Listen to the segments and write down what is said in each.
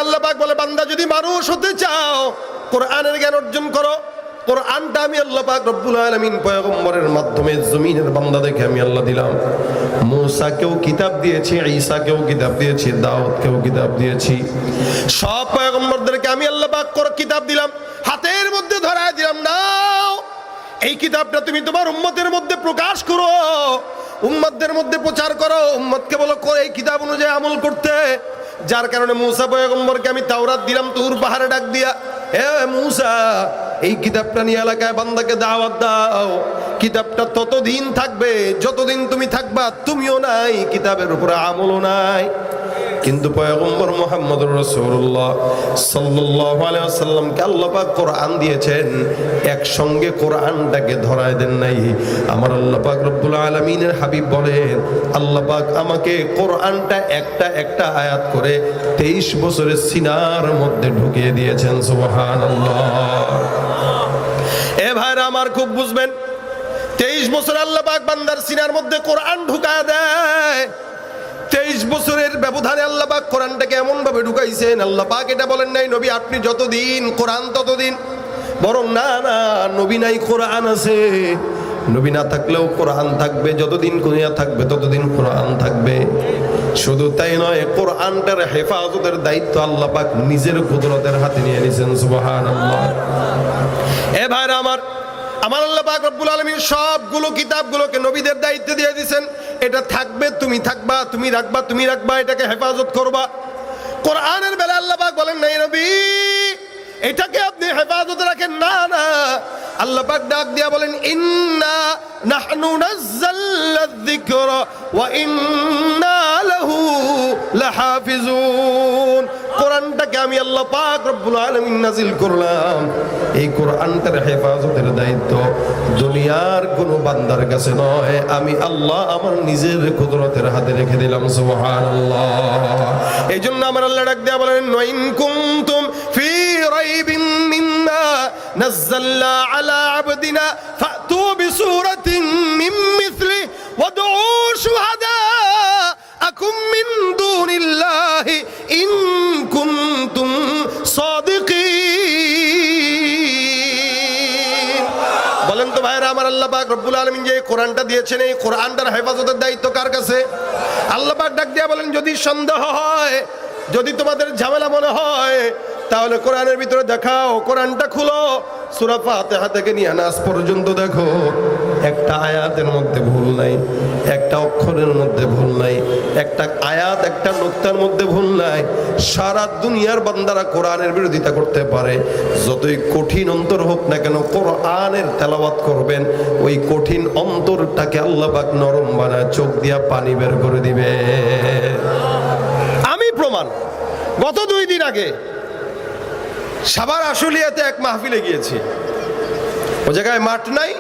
আল্লাহ পাক বলে, বান্দা যদি মানুষ হতে চাও কোরআনের জ্ঞান অর্জন করো। কোরআনটা আমি আল্লাহ পাক রব্বুল আলামিন পয়গম্বরের মাধ্যমে জমিনের বান্দাদেরকে আমি আল্লাহ দিলাম। মূসাকেও কিতাব দিয়েছি, ঈসাকেও কিতাব দিয়েছি, দাউদকেও কিতাব দিয়েছি। সব পয়গম্বরদেরকে আমি আল্লাহ পাক কিতাব দিলাম, হাতের মধ্যে ধরায় দিলাম, নাও এই কিতাবটা তুমি তোমার উম্মতের মধ্যে প্রকাশ করো, উম্মতদের মধ্যে প্রচার করো, উম্মতকে বলো এই কিতাব অনুযায়ী আমল করতে। যার কারণে মূসা পয়গম্বরকে আমি তাওরাত দিলাম তুর পাহাড়ে ডাক দিয়া, হে মূসা এই কিতাবটা নিয়ে এলাকায় বান্দাকে দাওয়াত দাও। কিতাবটা ততদিন থাকবে যতদিন তুমি থাকবা, তুমিও নাই, কিতাবের উপরে আমলও নাই। কিন্তু পয়গম্বর মুহাম্মদুর রাসূলুল্লাহ সাল্লাল্লাহু আলাইহি ওয়াসাল্লামকে আল্লাহ পাক কোরআন দিয়েছেন, একসঙ্গে কোরআনটাকে ধরায় দেন নাই। আমার আল্লাহ পাক রব্বুল আলামিনের হাবিব বলেন, আল্লাহ পাক আমাকে কোরআনটা একটা একটা আয়াত করে 23 বছরের সিনার মধ্যে ঢুকিয়ে দিয়েছেন। সুবহানাল্লাহ। এ ভাইরা আমার খুব বুঝবেন, 23 বছর আল্লাহ পাক বান্দার সিনার মধ্যে কোরআন ঢুকায় দেয়। 23 বছরের ব্যবধানে আল্লাহ পাক কোরআনটাকে এমন ভাবে ঢুকাইছেন, আল্লাহ পাক এটা বলেন নাই নবী আপনি যতদিন কোরআন ততদিন, বরং না না, নবী নাই কোরআন আছে। নবী না থাকলেও কোরআন থাকবে, যতদিন দুনিয়া থাকবে ততদিন কোরআন থাকবে। শুধু তাই নয়, কোরআনটার হেফাজতের দায়িত্ব আল্লাহ পাক নিজের কুদরতের হাতে নিয়ে নিয়েছেন। সুবহানাল্লাহ। এ ভাইরা আমার আল্লাহ পাক রব্বুল আলামিন সবগুলো কিতাবগুলোকে নবীদের দায়িত্ব দিয়ে দিয়েছেন, এটা থাকবে, তুমি থাকবা, তুমি রাখবা, এটাকে হেফাজত করবা। কোরআনের বেলা আল্লাহ পাক বলেন নাই নবী এটাকে আপনি হেফাজত রাখেন, না না, আল্লাহ পাক ডাক দিয়া বলেন, ইন্না নাহনু নাযালনা যিকরা ওয়া ইন্না লাহু লাহাফিজুন। কোরআনটাকে আমি আল্লাহ পাক রব্বুল আলামিন নাজিল করলাম, এই কোরআনটার হেফাজতের দায়িত্ব দুনিয়ার কোনো বান্দার কাছে নয়, আমি আল্লাহ আমার নিজের কুদরতের হাতে রেখে দিলাম। সুবহানাল্লাহ। এই জন্য আমার আল্লাহ ডাক দিয়া বলেন, ওয়াইন কুনতুম ফি রাইবিন মিম্মা নাযালনা আলা আবদিনা ফাতু বিসূরাতিন মিন মিসলি ওয়াদউ শুহাদাআকুম মিন দুনিল্লাহি ইন কুনতুম সাদিকিন। বলেন তো ভাইরা আমার, আল্লাহ পাক রব্বুল আলামিন যে কোরআনটা দিয়েছেন, এই কোরআনটার হেফাজতের দায়িত্ব কার কাছে? আল্লাহ পাক ডাক দিয়া বলেন, যদি সন্দেহ হয়, যদি তোমাদের ঝামেলা মনে হয়, তাহলে কোরআনের ভিতরে দেখাও, কোরআনটা খুলো, সূরা ফাতিহা থেকে নিয়ে নাস পর্যন্ত দেখো, একটা আয়াতের মধ্যে ভুল নাই, একটা অক্ষরের মধ্যে ভুল নাই, একটা আয়াত একটা নুকতার মধ্যে ভুল নাই। সারা দুনিয়ার বান্দারা কোরআনের বিরোধিতা করতে পারে, যতই কঠিন অন্তর হোক না কেন, কোরআনের তেলাওয়াত করবেন, ওই কঠিন অন্তরটাকে আল্লাহ পাক নরম বানায়, চোখ দিয়া পানি বের করে দিবে। আমি প্রমাণ। গত 2 দিন আগে সাভার আশুলিয়াতে এক মাহফিলে গিয়েছি। ও জায়গায় মাঠ নাই,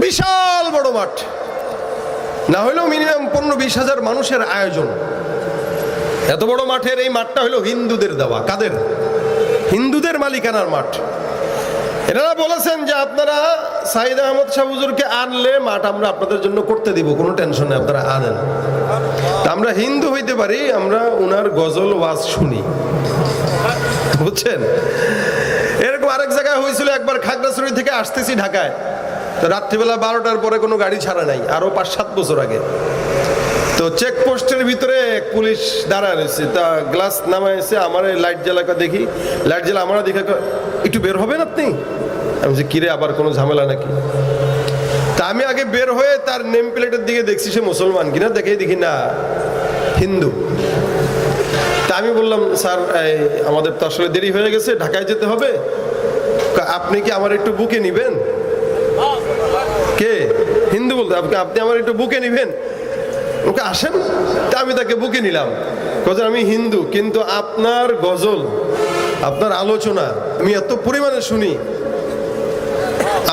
বিশাল বড় মাঠ, না হলেও মিনিমাম 15-20 হাজার মানুষের আয়োজন। এত বড় মাঠের এই মাঠটা হলো হিন্দুদের দেওয়া। কাদের? হিন্দুদের মালিকানার মাঠ। এনারা বলেছেন যে আপনারা সাইদ আহমদ শাহ হুজুরকে আনলে মাঠ আমরা আপনাদের জন্য করতে দিব, কোনো টেনশন নেই, আপনারা আনেন। আমরা হিন্দু হইতে পারি, আমরা ওনার গজল ওয়াজ শুনি, বুঝছেন? এরকম আরেক জায়গায় হয়েছিল একবার, খাগড়াছড়ি থেকে আসতেছি ঢাকায়, তো রাত্রিবেলা 12টার পরে কোনো গাড়ি ছাড়া নাই, আরো 5-7 বছর আগে। তো চেকপোস্টের ভিতরে পুলিশ দাঁড়ায় রয়েছে, তা গ্লাস নামাইছে, আমার লাইট জ্বালাকা দেখি, লাইট জ্বালা আমরা দেখে, একটু বের হবেন আপনি? আমি যে কিরে আবার কোনো ঝামেলা নাকি? তা আমি আগে বের হয়ে তার নেম প্লেটের দিকে দেখছি সে মুসলমান কিনা, দেখি না হিন্দু। তা আমি বললাম, স্যার আমাদের তো আসলে দেরি হয়ে গেছে, ঢাকায় যেতে হবে, আপনি কি আমার একটু বুকে নিবেন? কে? হিন্দু বলতে, আপনি আমার একটু বুকে নিবেন? ওকে আসেন। তা আমি তাকে বুকে নিলাম, কারণ আমি হিন্দু, কিন্তু আপনার গজল, আপনার আলোচনা আমি এত পরিমাণে শুনি,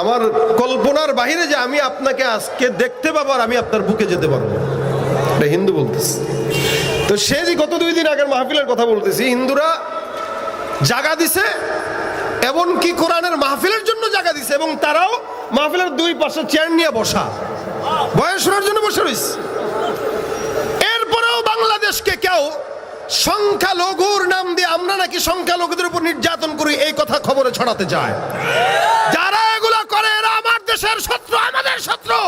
আমার কল্পনার বাহিরে যে আমি আপনাকে আজকে দেখতে পাবো আর আমি আপনার বুকে যেতে পারবো। এটা হিন্দু বলতেছে। তো সে যে গত 2 দিন আগের মাহফিলের কথা বলতেছি, হিন্দুরা জায়গা দিছে, এমনকি কোরআনের মাহফিলের জন্য জায়গা দিছে, এবং তারাও মাহফিলের 2 পাশে চেয়ার নিয়ে বসা, বয়ান শোনার জন্য বসে রয়েছে। এরপরেও বাংলাদেশকে কেউ সংখ্যালঘুর নাম দিয়ে আমরা সংখ্যালঘুদের উপর নির্যাতন করি এই কথা খবরে ছড়াতে চায়। যারা এগুলো করে এরা আমার দেশের শত্রু, আমাদের শত্রু।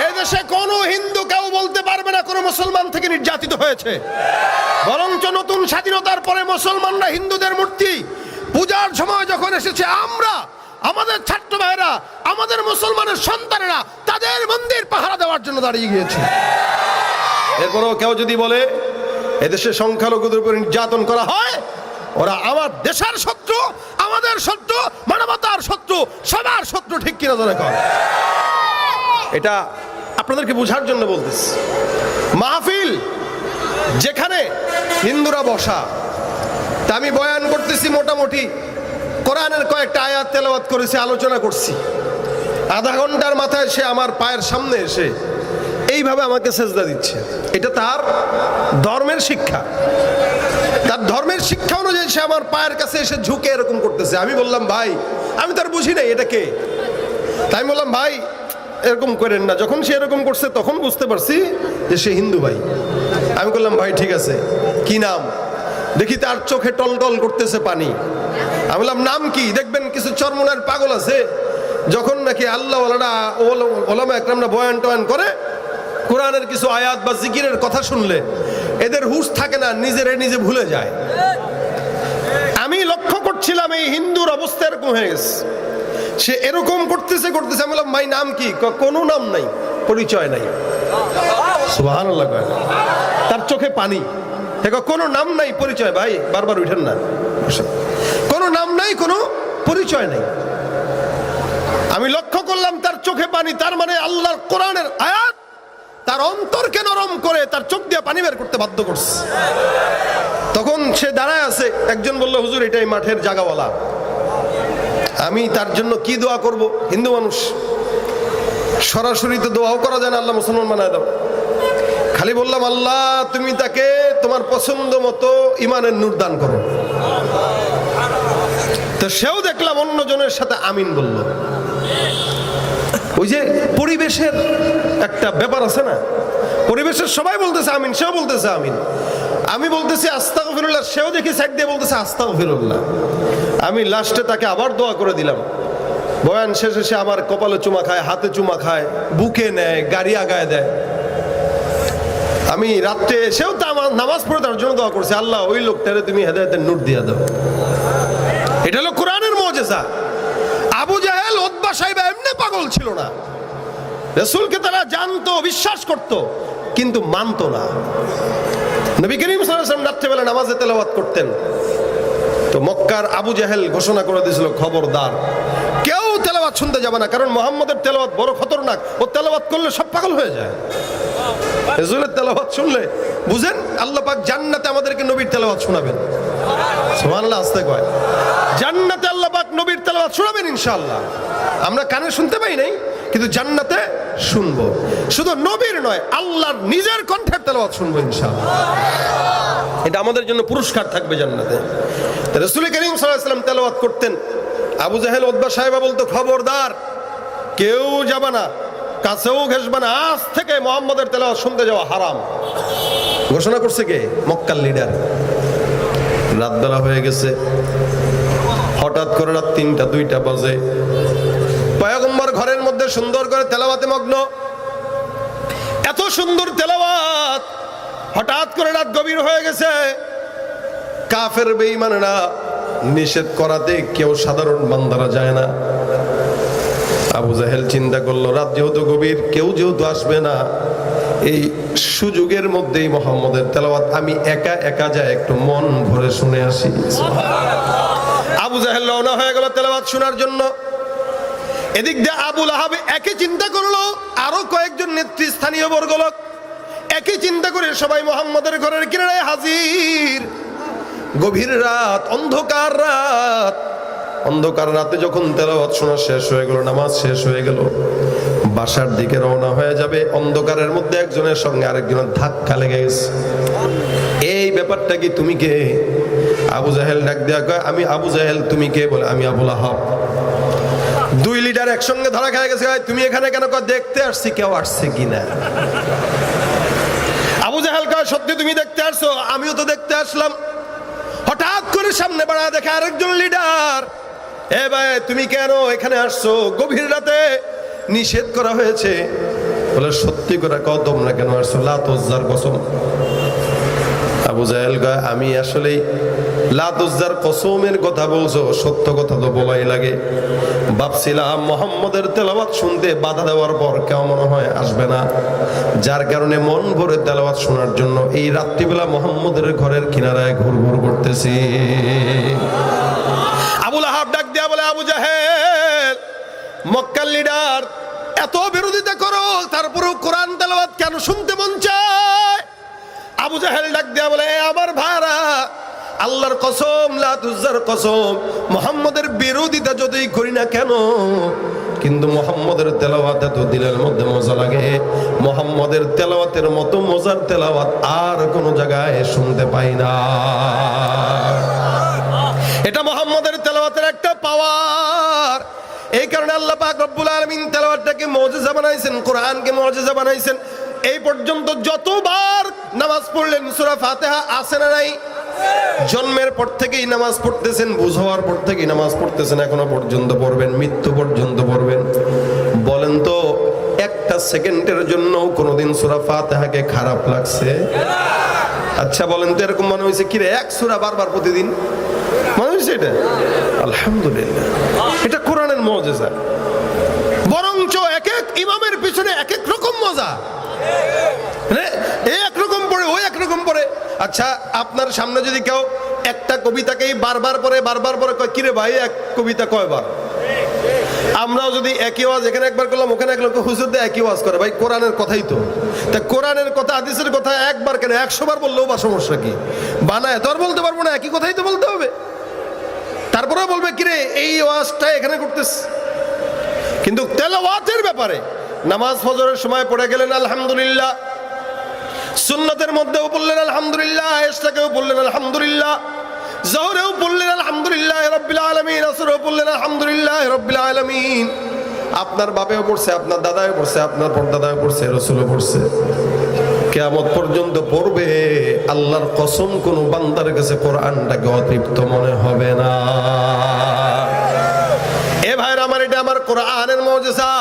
এই দেশে কোনো হিন্দু কেউ বলতে পারবে না কোনো মুসলমান থেকে নির্যাতিত হয়েছে। বরঞ্চ নতুন স্বাধীনতার পরে মুসলমানরা হিন্দুদের মূর্তি পূজার সময় যখন এসেছে, আমরা আমাদের ছাত্র ভাইরা, আমাদের মুসলমানের সন্তানেরা তাদের মন্দির পাহারা দেওয়ার জন্য দাঁড়িয়ে গিয়েছে। এরপরও কেউ যদি বলে এদেশে সংখ্যালঘুদের উপর নির্যাতন করা হয়, ওরা আমার দেশের শত্রু, আমাদের শত্রু, মানবতার শত্রু, সবার শত্রু, ঠিক কিনা জানা কর। এটা আপনাদেরকে বোঝার জন্য বলতেছি। মাহফিল যেখানে হিন্দুরা বসা, তা আমি বয়ান করতেছি, মোটামুটি কোরআনের কয়েকটা আয়াত তেলাওয়াত করেছি, আলোচনা করছি। আধা ঘন্টার মাথায় সে আমার পায়ের সামনে এসে এইভাবে আমাকে সেজদা দিচ্ছে। এটা তার ধর্মের শিক্ষা, তার ধর্মের শিক্ষা অনুযায়ী সে আমার পায়ের কাছে এসে ঝুঁকে এরকম করতেছে। আমি বললাম ভাই, আমি তার বুঝি নাই এটা কে। তাই আমি বললাম ভাই এরকম করেন না। যখন সে এরকম করছে তখন বুঝতে পারছি যে সে হিন্দু ভাই। আমি বললাম ভাই ঠিক আছে, কি নাম? দেখি তার চোখে টলটল করতেছে পানি। আমি বললাম নাম কি? দেখবেন কিছু চরমনার পাগল আছে, যখন নাকি আল্লাহ ওলামা একরামরা বয়ান টয়ান করে, কোরআনের কিছু আয়াত বা জিকিরের কথা শুনলে এদের হুঁশ থাকে না, নিজে ভুলে যায়। আমি লক্ষ্য করছিলাম এই হিন্দুর অবস্থা এরকম হয়ে গেছে। সে এরকম করতেছে। আমি বললাম ভাই নাম কি? কোনো নাম নাই, পরিচয় নাই। সুবহানাল্লাহ। তার চোখে পানি। কোনো নাম নাই, পরিচয়। ভাই বারবার উঠেন না। কোনো নাম নাই, কোনো পরিচয় নাই। আমি লক্ষ্য করলাম তার চোখে পানি। তার মানে আল্লাহর কোরআনের আয়াত তার অন্তরকে নরম করে তার চোখ দিয়ে পানি বের করতে বাধ্য করছে। তখন সে দাঁড়ায় আছে। একজন বলল হুজুর এটাই মাঠের জায়গাওয়ালা। আমি তার জন্য কি দোয়া করব? হিন্দু মানুষ, সরাসরি তো দোয়াও করা যায় না, আল্লাহ মুসলমান বানায় দাও। খালি বললাম আল্লাহ তুমি তাকে তোমার পছন্দ মতো ইমানের নূর দান করো। তো সেও দেখলাম অন্যজনের সাথে আমিন বলল। ওই যে পরিবেশের একটা ব্যাপার আছে না, পরিবেশের সবাই বলতেছে আমিন, সেও বলতেছে আমিন। আমি বলতেছি আস্তাগফিরুল্লাহ, সেও দেখি সাইড দিয়ে বলতেছে আস্তাগফিরুল্লাহ। আমি লাস্টে তাকে আবার দোয়া করে দিলাম। বয়ান শেষে সে আমার কপালে চুমা খায়, হাতে চুমা খায়, বুকে নেয়, গাড়ি আগায় দেয়। আমি রাত্রে এসেও তো আমার নামাজ পড়ে তার জন্য দোয়া করছি, আল্লাহ ওই লোকটারে তুমি হেদায়েতের নূর দিয়া দাও। এটা হলো কোরআনের মুজিজা। আবু জাহেল, উতবা, সাইবা এমনি পাগল ছিল না। রাসূলকে তারা জানতো, বিশ্বাস করত, কিন্তু মানতো না। নবী করিম সাল্লাল্লাহু আলাইহি ওয়াসাল্লাম রাত্রেবেলা নামাজে তেলাওয়াত করতেন। তো মক্কার আবু জাহেল ঘোষণা করে দিয়েছিল, খবরদার কেউ তেলাওয়াত শুনতে যাবে না, কারণ মুহাম্মদের তেলাওয়াত বড় খতরনাক। ও তেলাওয়াত করলে সব পাগল হয়ে যায়। রাসূলের তেলাওয়াত শুনলে বুঝেন আল্লাহ পাক জান্নাতে আমাদেরকে নবীর তেলাওয়াত শোনাবেন। সুবহানাল্লাহ, আস্তে কয়। জান্নাতে আল্লাহ পাক নবীর তেলাওয়াত শোনাবেন ইনশাআল্লাহ। আমরা কানে শুনতে পাই নাই, কিন্তু জান্নাতে শুনবো। শুধু নবীর নয়, আল্লাহর নিজের কণ্ঠের তেলাওয়াত শুনবো ইনশাআল্লাহ। এটা আমাদের জন্য পুরস্কার থাকবে জান্নাতে। রাসূল করিম সাল্লাল্লাহু আলাইহি ওয়াসাল্লাম তেলাওয়াত করতেন। আবু জাহেল, উতবা, সাইবা বলতো, খবরদার কেউ যাবে না, কাছেও ঘেসবে না, আজ থেকে মুহাম্মদের তেলাওয়াত শুনতে যাওয়া হারাম। ঘোষণা করছে কে? মক্কার লিডার। রাত বেলা হয়ে গেছে, হঠাৎ করে রাত ৩টা ২টা বাজে। পয়গম্বর ঘরের মধ্যে সুন্দর করে তেলাওয়াতে মগ্ন। এত সুন্দর তেলাওয়াত, হঠাৎ করে রাত গভীর হয়ে গেছে। কাফের বেঈমানেরা নিষেধ করাতে কেউ সাধারণ বান্দারা যায় না। আবু জাহেল চিন্তা করলো, রাত যেহেতু গভীর, কেউ যেহেতু আসবে না, এই সুযোগের মধ্যেই মুহাম্মদের তেলাওয়াত আমি একা একা যাই একটু মন ভরে শুনে আসি। আবু জাহেল রওনা হয়ে গেল তেলাওয়াত শোনার জন্য। এদিক দিয়ে আবু লাহাব একই চিন্তা করলো, আরো কয়েকজন নেতৃস্থানীয় বর্গ লোক একই চিন্তা করে সবাই মুহাম্মদের ঘরের কিনারে হাজির। গভীর রাত, অন্ধকার রাত। অন্ধকার রাতে যখন তেলাওয়াত শোনা শেষ হয়ে গেল, নামাজ শেষ হয়ে গেল, বাসার দিকে রওনা হয়ে যাবে, অন্ধকারের মধ্যে একজনের সঙ্গে আরেকজনের ধাক্কা লেগে গেছে। এই ব্যাপারটা কি? তুমি কে? আবু জাহেল ডাক দেয়া কয়, আমি আবু জাহেল। তুমি কে? বলে, আমি আবু লাহাব। দুই লিডার একসঙ্গে ধরা খেয়ে গেছে। তুমি এখানে কেন? কয়, দেখতে আসছি কেউ আসছে কিনা। আবু জাহেল কয়, সত্যি তুমি দেখতে আসছো? আমিও তো দেখতে আসলাম। হঠাৎ করে সামনে বাড়া দেখে আরেকজন লিডার, এ ভাই তুমি কেন এখানে আসছো গভীর রাতে? নিষেধ করা হয়েছে। বলে সত্যি করে কও তোমরা কেন আসছো? লাত উজ্জার কসম। আবু জাহেল কয় আমি আসলেই লাত উজ্জার কসমের কথা বলছো, সত্য কথা তো বলাই লাগে। ভাবছিলাম মোহাম্মদের তেলাওয়াত শুনতে বাধা দেওয়ার পর কেউ মনে হয় আসবে না, যার কারণে মন ভরে তেলাওয়াত শোনার জন্য এই রাত্রিবেলা মোহাম্মদের ঘরের কিনারায় ঘুরঘুর করতেছি। আবু লাহাব ডাক দিয়া বলে, আবু জাহেল মক্কার লিডার, এত বিরোধিতা করো তারপরেও কোরআন তেলাওয়াত কেন শুনতে মন চায়? আবু জাহেল ডাক দিয়া বলে, আমার ভাইরা, আল্লাহর কসম, লাত উজ্জার কসম, মুহাম্মদের বিরোধিতা যতই করি না কেন, কিন্তু মুহাম্মদের তেলাওয়াত এত দিলের মধ্যে মজা লাগে, মুহাম্মদের তেলাওয়াতের মতো মজার তেলাওয়াত আর কোনো জায়গায় শুনতে পাই না। এটা মুহাম্মদের তেলাওয়াতের একটা পাওয়ার। এই কারণে আল্লাহ পাক রব্বুল আলামিন তেলাওয়াতটাকে মুজিজা বানাইছেন, কোরআনকে মুজিজা বানাইছেন। এই পর্যন্ত যতবার নামাজ পড়লেন সূরা ফাতিহা আছে না নাই? জন্মের পর থেকেই নামাজ পড়তেছেন, বুঝ হওয়ার পর থেকেই নামাজ পড়তেছেন, এখনো পর্যন্ত পড়বেন, মৃত্যু পর্যন্ত পড়বেন। বলেন তো একটা সেকেন্ডের জন্য কোনোদিন সূরা ফাতিহাকে খারাপ লাগছে? আচ্ছা বলেন তো এরকম মনে হয়েছে কিরে এক সূরা বারবার প্রতিদিন মনে হয়েছে? এটা আলহামদুলিল্লাহ, এটা কোরআনের মুজিজা। বরঞ্চ এক এক ইমামের পিছনে এক এক রকম মজা, একরকম পড়ে ওই একরকম পড়ে। আচ্ছা আপনার সামনে যদি কেউ একটা কবিতাকেই বারবার পরে কয় কিরে ভাই এক কবিতা কয়বার? আমরাও যদি একই ওয়াজ এখানে একবার করলাম ওখানে এক লোক হুজুর দিয়ে একই ওয়াজ করে, ভাই কোরআনের কথাই তো। তা কোরআনের কথা হাদিসের কথা একবার কেন 100 বার বললেও বা সমস্যা কি? বানায় তো আর বলতে পারবো না, একই কথাই তো বলতে হবে। তারপরে বলবে কিরে এই ওয়াজটা এখানে করতেছে। কিন্তু তেলাওয়াতের ব্যাপারে নামাজ ফজরের সময় পড়ে গেলেন আলহামদুলিল্লাহ, সুন্নতের মধ্যেও বললেন আলহামদুলিল্লাহ, ইশরাকেও বললেন আলহামদুলিল্লাহ, জোহরেও বললেন আলহামদুলিল্লাহ রাব্বিল আলামিন, আসরেও বললেন আলহামদুলিল্লাহ রাব্বিল আলামিন। আপনার বাপেও পড়ছে, আপনার দাদাও পড়ছে, আপনার পরদাদাও পড়ছে, রাসূলও পড়ছে, কিয়ামত পর্যন্ত পড়বে। আল্লাহর কসম কোন বান্দার কাছে কোরআনটাকে অতৃপ্ত মনে হবে না। এ ভাইরা আমার, এটা আমার কোরআনের মুজিজা।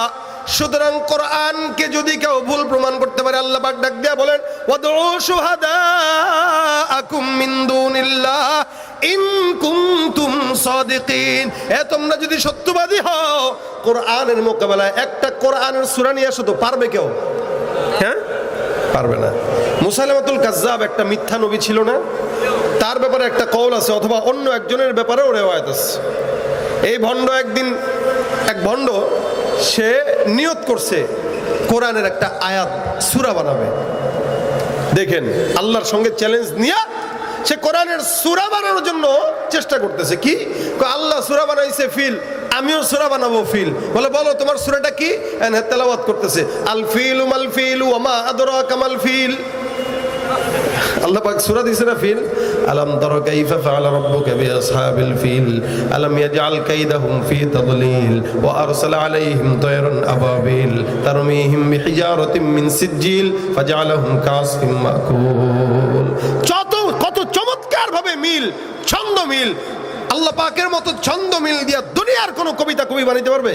সুতরাং কোরআনকে যদি কেউ ভুল প্রমাণ করতে পারে, আল্লাহ পাক ডাক দিয়া বলেন ওয়াদউ শুহাদাআকুম মিন দুনিল্লাহ ইন কুনতুম সাদিকিন। এ তোমরা যদি সত্যবাদী হও, কোরআনের মোকাবেলায় একটা কোরআনের সূরা নিয়ে আসো তো পারবে কেউ? হ্যাঁ, পারবে না। মুসাইলামাতুল কাজ্জাব একটা মিথ্যা নবী ছিল না? তার ব্যাপারে একটা কওল আছে, অথবা অন্য একজনের ব্যাপারেও রিওয়ায়াত আছে। এই ভণ্ড একদিন এক ভণ্ড সে নিয়ত করছে কোরআনের একটা আয়াত সূরা বানাবে। দেখেন আল্লাহর সঙ্গে চ্যালেঞ্জ নিয়ে সে কোরআনের সূরা বানানোর জন্য চেষ্টা করতেছে। কি আল্লাহ সূরা বানাইছে ফিল, আমিও সূরা বানাবো ফিল। বলে বলো তোমার সূরাটা কি? এনে তেলাওয়াত করতেছে আল ফিলু মাল ফিলু ওয়া মা আদরাকা মাল ফিল। আল্লাহ পাক সূরা দিয়েছে না ফিল, আলাম তারা কাইফা ফাআলা রাব্বুকা বিআসহাবিল ফিল আলাম ইয়াজআল কাইদাহুম ফি তাদলিল ওয়া আরসালা আলাইহিম তায়রান আবাবিল তারমিহিম বিহিজারাতিন মিন সিজিল ফাজআলাহুম কাসফিম মাকুল। কত চমৎকার ভাবে মিল, ছন্দ মিল। আল্লাহ পাকের মতো ছন্দ মিল দিয়া দুনিয়ার কোন কবিতা কবি বানাইতে পারবে?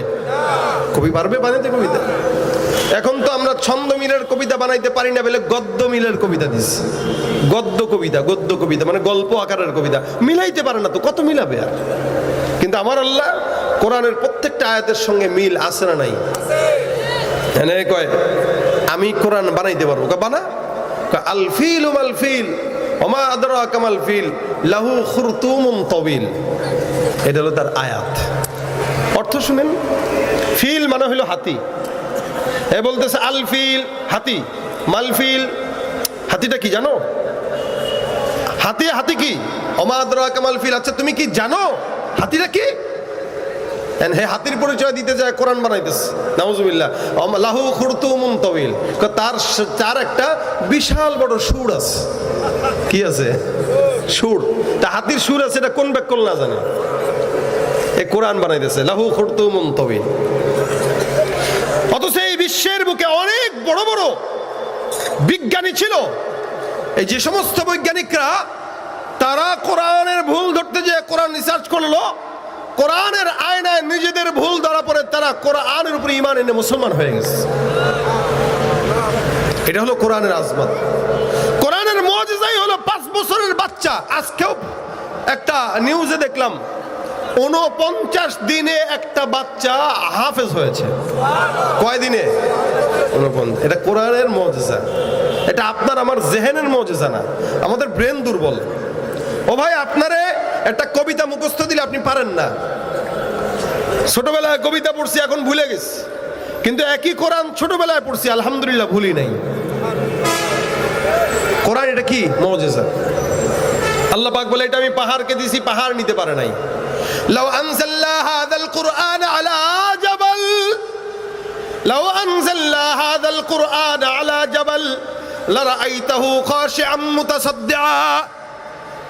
কবি পারবে বানাইতে কবিতা? এখন তো আমরা ছন্দ মিলের কবিতা বানাইতে পারি না বলে গদ্য মিলের কবিতা দিস। গদ্য কবিতা মানে গল্প আকারের কবিতা মিলাইতে পারে না, তো কত মিলাবে আর? কিন্তু আমার আল্লাহ কোরআনের প্রত্যেকটা আয়াতের সঙ্গে মিল আছে না নাই? এনে কয় আমি কোরআন বানাইতে পারবো, বানা। আল ফিল মাল ফিল ওমা আদরাকা মাল ফিল লাহু খুরতুমুন তাবিল। এটা হলো তার আয়াত। অর্থ শুনেন, ফিল মানে হলো হাতি। এ বলতেছে আল ফিল হাতি, মাল ফিল হাতিটা কি জানো? হাতি কি? ওমা আদরাকা মাল ফিল। আচ্ছা তুমি কি জানো হাতিটা কি? হে হাতির পরিচয় দিতে যায় কোরআন বানাইতেছে, নাউজুবিল্লাহ। লাহু খুরতুমুন তাবিল, তার একটা বিশাল বড় সুর আছে। কি আছে? সুর। তা হাতির সুর আছে, এটা কোন ব্যাকরণ না জানে, এই কোরআন বানাইতেছে লাহু খুরতুমুন তাবিল। অথচ এই বিশ্বের বুকে অনেক বড় বড় বিজ্ঞানী ছিল। এই যে সমস্ত বৈজ্ঞানিকরা তারা কোরআনের ভুল ধরতে যে রিসার্চ করলো, কোরআনের আয়নায় নিজেদের ভুল ধরা পড়ে তারা কোরআনের উপরে ঈমান এনে মুসলমান হয়ে গেছে। এটা হলো কোরআনের আজমত। কোরআনের মুজিজাই হলো 5 বছরের বাচ্চা। আজকেও একটা নিউজে দেখলাম 49 দিনে একটা বাচ্চা হাফেজ হয়েছে। কয় দিনে? 49। এটা কোরআনের মুজিজা। এটা আপনার আমার জেহেনের মুজিজা না, আমাদের ব্রেন দুর্বল। ও ভাই, আপনারে একটা কবিতা মুখস্থ দিলে আপনি পারেন না। ছোটবেলায় কবিতা পড়ছি, এখন ভুলে গেছি, কিন্তু একই কোরআন ছোটবেলায় পড়ছি, আলহামদুলিল্লাহ ভুলি নাই। কোরআন এটা কি? মুজিজা। আল্লাহ পাক বলে, এটা আমি পাহাড়কে দিছি, পাহাড় নিতে পারে নাই। লাউ আনজালনা হাযাল কুরআন আলা জাবাল, লাউ আনজালনা হাযাল কুরআন আলা জাবাল লারাআইতাহু খাশিআম মুতাসাদ্দিআ।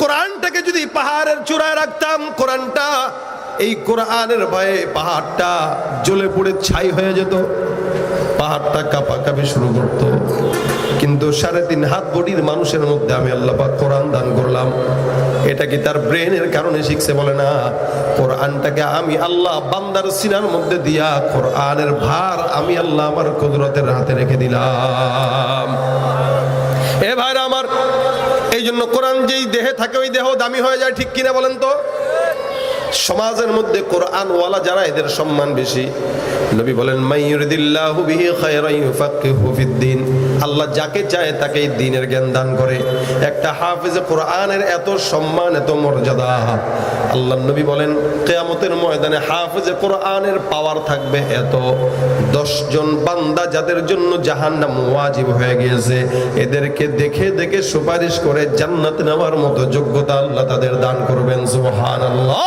কোরআনটাকে যদি পাহাড়ের চূড়ায় রাখতাম, কোরআনটা, এই কোরআনের ভয়ে পাহাড়টা জ্বলে পুড়ে ছাই হয়ে যেত, পাহাড়টা কাঁপাকাঁপি শুরু করত। কিন্তু 3.5 হাত বডির মানুষের মধ্যে আমি আল্লাহ পাক কোরআন দান করলাম। এটা কি তার ব্রেনের কারণে শিখছে? বলে না, কোরআনটাকে আমি আল্লাহ বান্দার সিনার মধ্যে দিয়া কোরআনের ভার আমি আল্লাহ আমার কুদরতের হাতে রেখে দিলাম। এ ভাইরা আমার, এই জন্য কোরআন যেই দেহে থাকে ওই দেহ দামি হয়ে যায়, ঠিক কিনা বলেন তো? সমাজের মধ্যে কোরআনওয়ালা যারা, এদের সম্মান বেশি। নবী বলেন, মাইয়ুরিদিল্লাহু বিহি খায়রান ইউফাক্কিহু ফিদ্দিন। আল্লাহ যাকে চায় তাকে দ্বীনের জ্ঞান দান করে। একটা হাফেজে কোরআনের এত সম্মান, এত মর্যাদা। আল্লাহর নবী বলেন, কিয়ামতের ময়দানে হাফেজে কোরআনের পাওয়ার থাকবে এত, 10 জন বান্দা যাদের জন্য জাহান্নাম ওয়াজিব হয়ে গিয়েছে, এদেরকে দেখে দেখে সুপারিশ করে জান্নাতে নেওয়ার মতো যোগ্যতা আল্লাহ তাদের দান করবেন। সুবহানাল্লাহ।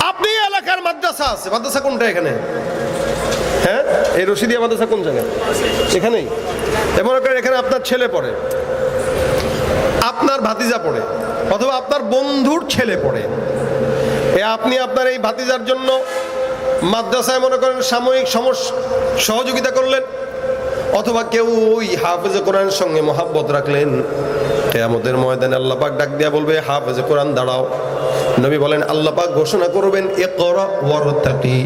আপনি এলাকার মাদ্রাসা আছে, মাদ্রাসা কোনটা এখানে? হ্যাঁ, এই রশিদিয়া মাদ্রাসা কোন জায়গায়? এখানেই। এমন করে এখানে আপনার ছেলে পড়ে, আপনার ভাতিজা পড়ে, অথবা আপনার বন্ধুর ছেলে পড়ে। আপনি আপনার এই ভাতিজার জন্য মাদ্রাসায় মনে করেন সাময়িক সহযোগিতা করলেন, অথবা কেউ ওই হাফেজে কোরআনের সঙ্গে মহাব্বত রাখলেন। কিয়ামতের ময়দানে আল্লাহ পাক ডাক দিয়া বলবে, হাফেজে কোরআন দাঁড়াও। নবী বলেন, আল্লাহ পাক ঘোষণা করবেন, ইকরা ওয়ারতাকি।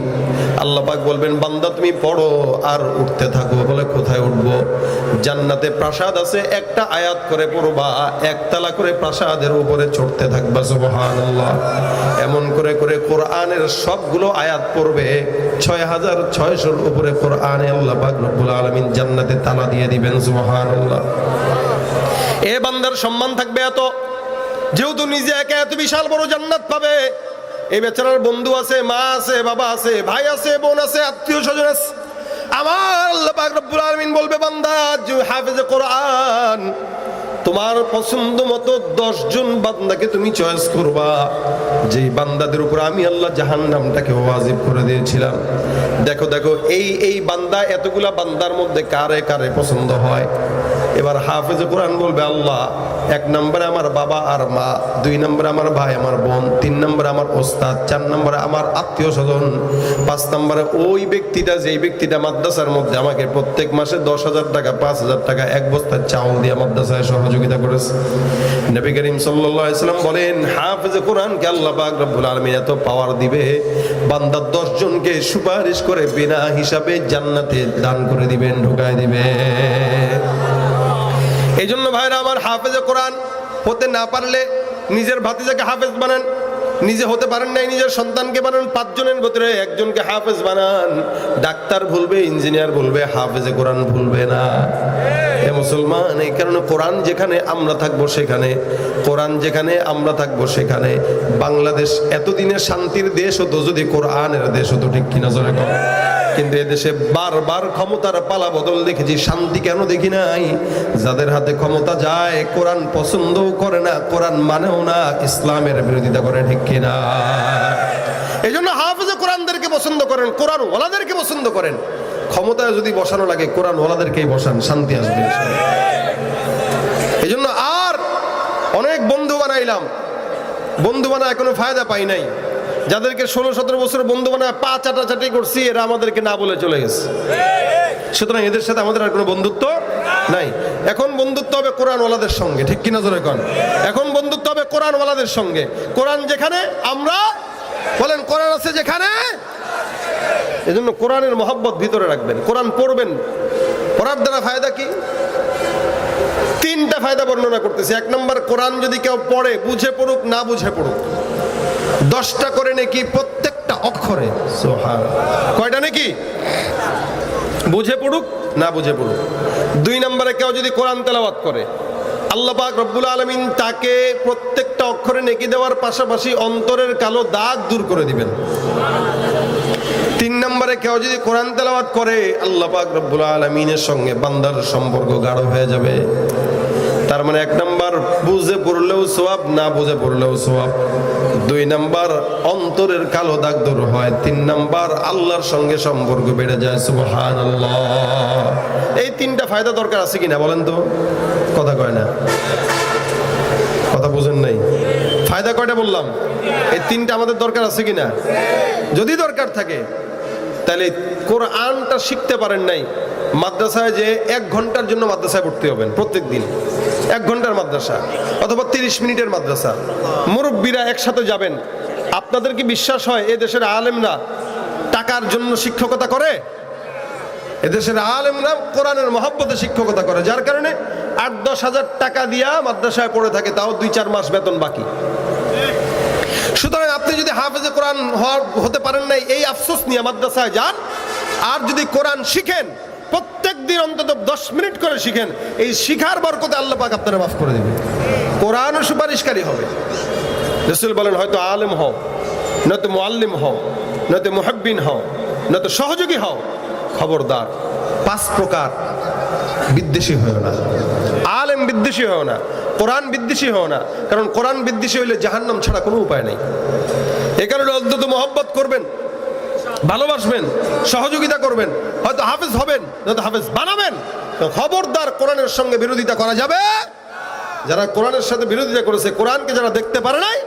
আল্লাহ পাক বলবেন, বান্দা তুমি পড়ো আর উঠতে থাকো। বলে, কোথায় উঠবো? জান্নাতে প্রাসাদ আছে, একটা আয়াত করে পড়বা, একতলা করে প্রাসাদের উপরে চড়তে থাকবা। সুবহানাল্লাহ। এমন করে করে কোরআনের সবগুলো আয়াত পড়বে। 6600-র উপরে কোরআনে আল্লাহ পাক রব্বুল আলামিন জান্নাতে তালা দিয়ে দিবেন। সুবহানাল্লাহ। এ বান্দার সম্মান থাকবে এত, যেহেতু নিজে একা এত বিশাল বড় জান্নাত পাবে। এই বেচারার বন্ধু আছে, মা আছে, বাবা আছে, ভাই আছে, বোন আছে, আত্মীয় স্বজন আছে। আমার আল্লাহ পাক রব্বুল আলামিন বলবে, বান্দা হাফেজে কোরআন, তোমার পছন্দ মতো 10 জন বান্দাকে তুমি চয়েস করবা, যেই বান্দাদের উপর আমি আল্লাহ জাহান্নামটাকে ওয়াজিব করে দিয়েছিলাম। দেখো দেখো এই বান্দা, এতগুলা বান্দার মধ্যে কারে কারে পছন্দ হয়। এবার হাফেজে কোরআন বলবে, আল্লাহ 1 নম্বরে আমার বাবা আর মা, 2 নম্বরে আমার ভাই আমার বোন, 3 নম্বরে আমার ওস্তাদ, 4 নম্বরে আমার আত্মীয় স্বজন, 5 নম্বরে ওই ব্যক্তিটা, যেই ব্যক্তিটা মাদ্রাসার মধ্যে আমাকে প্রত্যেক মাসে 10,000 টাকা, 5,000 টাকা, 1 বস্তা চাউল দিয়ে মাদ্রাসায় সহযোগিতা করেছে। নবী করিম সাল্লাল্লাহু আলাইহি ওয়াসাল্লাম বলেন, হাফেজে কোরআনকে আল্লাহ পাক রব্বুল আলামিন এত পাওয়ার দিবে, বান্দা 10 জনকে সুপারিশ করে বিনা হিসাবে জান্নাতে দান করে দিবেন, ঢুকায় দিবে। এই জন্য ভাইরা আমার, হাফেজে কোরআন হতে না পারলে নিজের ভাতিজাকে হাফেজ বানান। নিজে হতে পারেন নাই, নিজের সন্তানকে বানান। 5 জনের ভিতরে 1 জনকে হাফেজ বানান। ডাক্তার ভুলবে, ইঞ্জিনিয়ার ভুলবে, হাফেজে কোরআন ভুলবে না। এ মুসলমান, এই কারণে কোরআন যেখানে আমরা থাকবো সেখানে, কোরআন যেখানে আমরা থাকবো সেখানে। বাংলাদেশ এতদিনে শান্তির দেশ হতো যদি কোরআনের দেশ হতো, ঠিক কিনা জোরে কর। কিন্তু এদেশে বারবার ক্ষমতার পালা বদল দেখেছি, শান্তি কেন দেখি নাই? যাদের হাতে ক্ষমতা যায়, কোরআন পছন্দও করে না, কোরআন মানেও না, ইসলামের বিরোধিতা করে, ঠিক কিনা? এই জন্য হাফেজে কোরআনদেরকে পছন্দ করেন, কোরআন ওয়ালাদেরকে পছন্দ করেন। ক্ষমতায় যদি বসানো লাগে, কোরআন ওয়ালাদেরকেই বসান, শান্তি আসবে। এই জন্য আর অনেক বন্ধু বানাইলাম, বন্ধু বানায় কোনো ফায়দা পাই নাই। যাদেরকে 16-17 বছর বন্ধু বানায় পা চাটাচাটি করছি, এরা আমাদেরকে না বলে চলে গেছে। সুতরাং এদের সাথে আমাদের আর কোনো বন্ধুত্ব নাই। এখন বন্ধুত্ব হবে কোরআনওয়ালাদের সঙ্গে, ঠিক কিনা জোরে কোন? এখন বন্ধুত্ব হবে কোরআনওয়ালাদের সঙ্গে। কোরআন যেখানে আমরা বলেন, কোরআন আছে যেখানে, এজন্য কোরআনের মহব্বত ভিতরে রাখবেন, কোরআন পড়বেন। পড়ার দ্বারা ফায়দা কি? তিনটা ফায়দা বর্ণনা করতেছি। এক নম্বর, কোরআন যদি কেউ পড়ে, বুঝে পড়ুক না বুঝে পড়ুক, 10টা করে নাকি প্রত্যেকটা অক্ষরে। কয়টা নাকি? বুঝে পড়ুক না বুঝে পড়ুক। 2 নম্বরে, কেউ যদি কোরআন তেলাওয়াত করে, আল্লাহ পাক রব্বুল আলামিন তাকে প্রত্যেকটা অক্ষরে নেকি দেওয়ার পাশাপাশি অন্তরের কালো দাগ দূর করে দিবেন। 3 নম্বরে, কেউ যদি কোরআন তেলাওয়াত করে, আল্লাহ পাক রব্বুল আলামিনের সঙ্গে বান্দার সম্পর্ক গাঢ় হয়ে যাবে। তার মানে 1 নম্বর, বুঝে পড়লেও সওয়াব, না বুঝে পড়লেও সওয়াব। 2 নম্বর, অন্তরের কালো দাগ দূর হয়। 3 নম্বর, আল্লাহর সঙ্গে সম্পর্ক বেড়ে যায়। সুবহানাল্লাহ। এই 3টা ফায়দা দরকার আছে কিনা বলেন তো? কথা কয় না, কথা বুঝেন নাই। ফায়দা কয়টা বললাম? এই 3টা আমাদের দরকার আছে কিনা? যদি দরকার থাকে তাহলে কোরআনটা শিখতে পারেন নাই, মাদ্রাসায় যে 1 ঘন্টার জন্য মাদ্রাসায় পড়তে হবেন প্রত্যেক দিন। 1 ঘন্টার মাদ্রাসা অথবা 30 মিনিটের মাদ্রাসা, মুরব্বীরা একসাথে যাবেন। আপনাদের কি বিশ্বাস হয় এ দেশের আলেমরা টাকার জন্য শিক্ষকতা করে? এদেশের আলেমরা কোরআনের মহব্বতে শিক্ষকতা করে, যার কারণে 8-10 হাজার টাকা দিয়া মাদ্রাসায় পড়ে থাকে, তাও 2-4 মাস বেতন বাকি। সুতরাং আপনি যদি হাফেজে কোরআন হতে পারেন নাই, এই আফসোস নিয়ে মাদ্রাসায় যান। আর যদি কোরআন শিখেন, প্রত্যেক দিন অন্তত 10 মিনিট করে শিখেন, এই শিখার বরকতে আল্লাহ পাক আপনারা মাফ করে দেবেন। কোরআনও সুপারিশকারী হবে। রাসূল বলেন, হয়তো আলেম হও, নয়তো মুআল্লিম হও, নয়তো মুহাব্বিন হও, নয়তো সহযোগী হও, খবরদার 5 প্রকার বিদ্বেষী হয়েও না। আলেম বিদ্বেষী হয়েও না, কোরআন বিদ্বেষী হয়েও না, কারণ কোরআন বিদ্বেষী হইলে জাহান্নাম ছাড়া কোনো উপায় নেই। এই কারণে অন্তত মহব্বত করবেন, ভালোবাসবেন, সহযোগিতা করবেন। হয়তো হাফেজ হবেন, নয়তো হাফেজ বানাবেন। খবরদার কোরআনের সঙ্গে বিরোধিতা করা যাবে। যারা কোরআনের সাথে বিরোধিতা করেছে, কোরআনকে যারা দেখতে পারে নাই,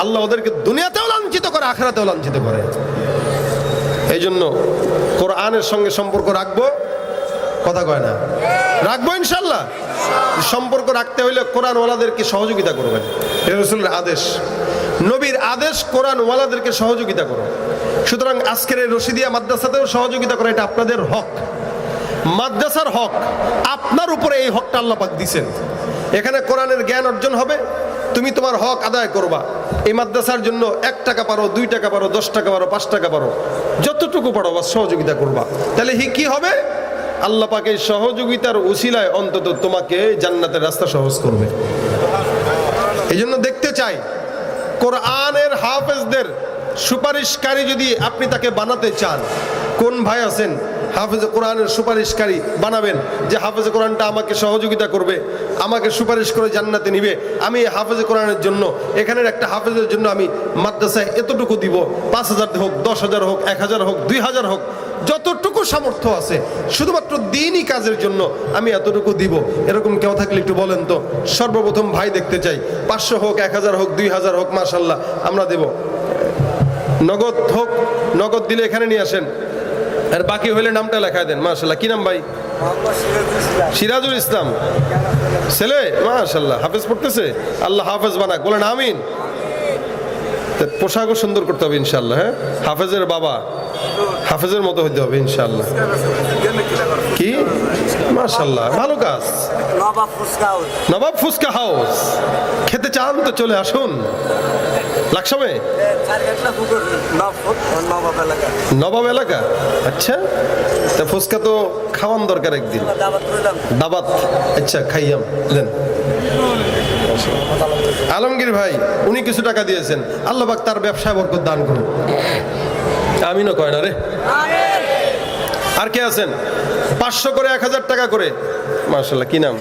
আল্লাহ ওদেরকে দুনিয়াতেও লাঞ্ছিত করে, আখিরাতেও লাঞ্ছিত করে। এই জন্য কোরআনের সঙ্গে সম্পর্ক রাখবো, কথা কয় না, রাখবো ইনশাল্লাহ। সম্পর্ক রাখতে হইলে কোরআনওয়ালাদেরকে সহযোগিতা করবেন। এটা রাসূলের আদেশ, নবীর আদেশ, কোরআনওয়ালাদেরকে সহযোগিতা করো। সুতরাং আজকের এই রশিদিয়া মাদ্রাসাতেও সহযোগিতা করা, এটা আপনাদের হক, মাদ্রাসার হক। আপনার উপরে এই হকটা আল্লাহ পাক দিয়েছেন। এখানে কোরআনের জ্ঞান অর্জন হবে, তুমি তোমার হক আদায় করবা। এই মাদ্রাসার জন্য 1 টাকা পারো, 2 টাকা পারো, 10 টাকা পারো, 5 টাকা পারো, যতটুকু পারো বা সহযোগিতা করবা। তাহলে কি হবে? আল্লাহ পাক এই সহযোগিতার উসিলায় অন্তত তোমাকে জান্নাতের রাস্তা সহজ করবে। এই জন্য দেখতে চাই কোরআনের হাফেজদের সুপারিশকারী যদি আপনি তাকে বানাতে চান, কোন ভাই আছেন হাফেজে কোরআনের সুপারিশকারী বানাবেন, যে হাফেজে কোরআনটা আমাকে সহযোগিতা করবে, আমাকে সুপারিশ করে জান্নাতে নিবে। আমি হাফেজে কোরআনের জন্য, এখানের একটা হাফেজের জন্য আমি মাদ্রাসায় এতটুকু দিব, 5,000 হোক, 10,000 হোক, 1,000 হোক, 2,000 হোক, যতটুকু সামর্থ্য আছে, শুধুমাত্র দ্বীনি কাজের জন্য আমি এতটুকু দিব। এরকম কেউ থাকলে একটু বলেন তো। সর্বপ্রথম ভাই দেখতে চাই, 500 হোক, 1,000 হোক, 2,000 হোক, মাশাআল্লাহ আমরা দেব। নগদ হোক, নগদ দিলে এখানে নিয়ে আসেন, আর বাকি হইলে নামটা লেখায় দেন। মাশাআল্লাহ, কি নাম ভাই? সিরাজুল ইসলাম ছেলে, মাশাআল্লাহ হাফেজ পড়তেছে। আল্লাহ হাফেজ বানাক, বলেন আমিন। পোশাকও সুন্দর করতে হবে ইনশাআল্লাহ। হ্যাঁ, হাফেজের বাবা, হাফেজের মতো হইতে হবে ইনশাআল্লাহ। কি মাশাআল্লাহ, ভালো কাজ। নবাব ফুচকা হাউস খেতে চান তো চলে আসুন লাকসামে। নবাব এলাকা, আচ্ছা। তা ফুচকা তো খাওয়ান দরকার একদিন, দাবাত। আচ্ছা, খাইয়াম দেন। আলমগীর ভাই, উনি কিছু টাকা দিয়েছেন, আল্লাহ পাক তার ব্যবসায় বরকত দান করুন। আমিনও কয় না রে। আর কে আছেন? 500 করে, 1,000 টাকা করে, মাশাআল্লাহ। কি নাম?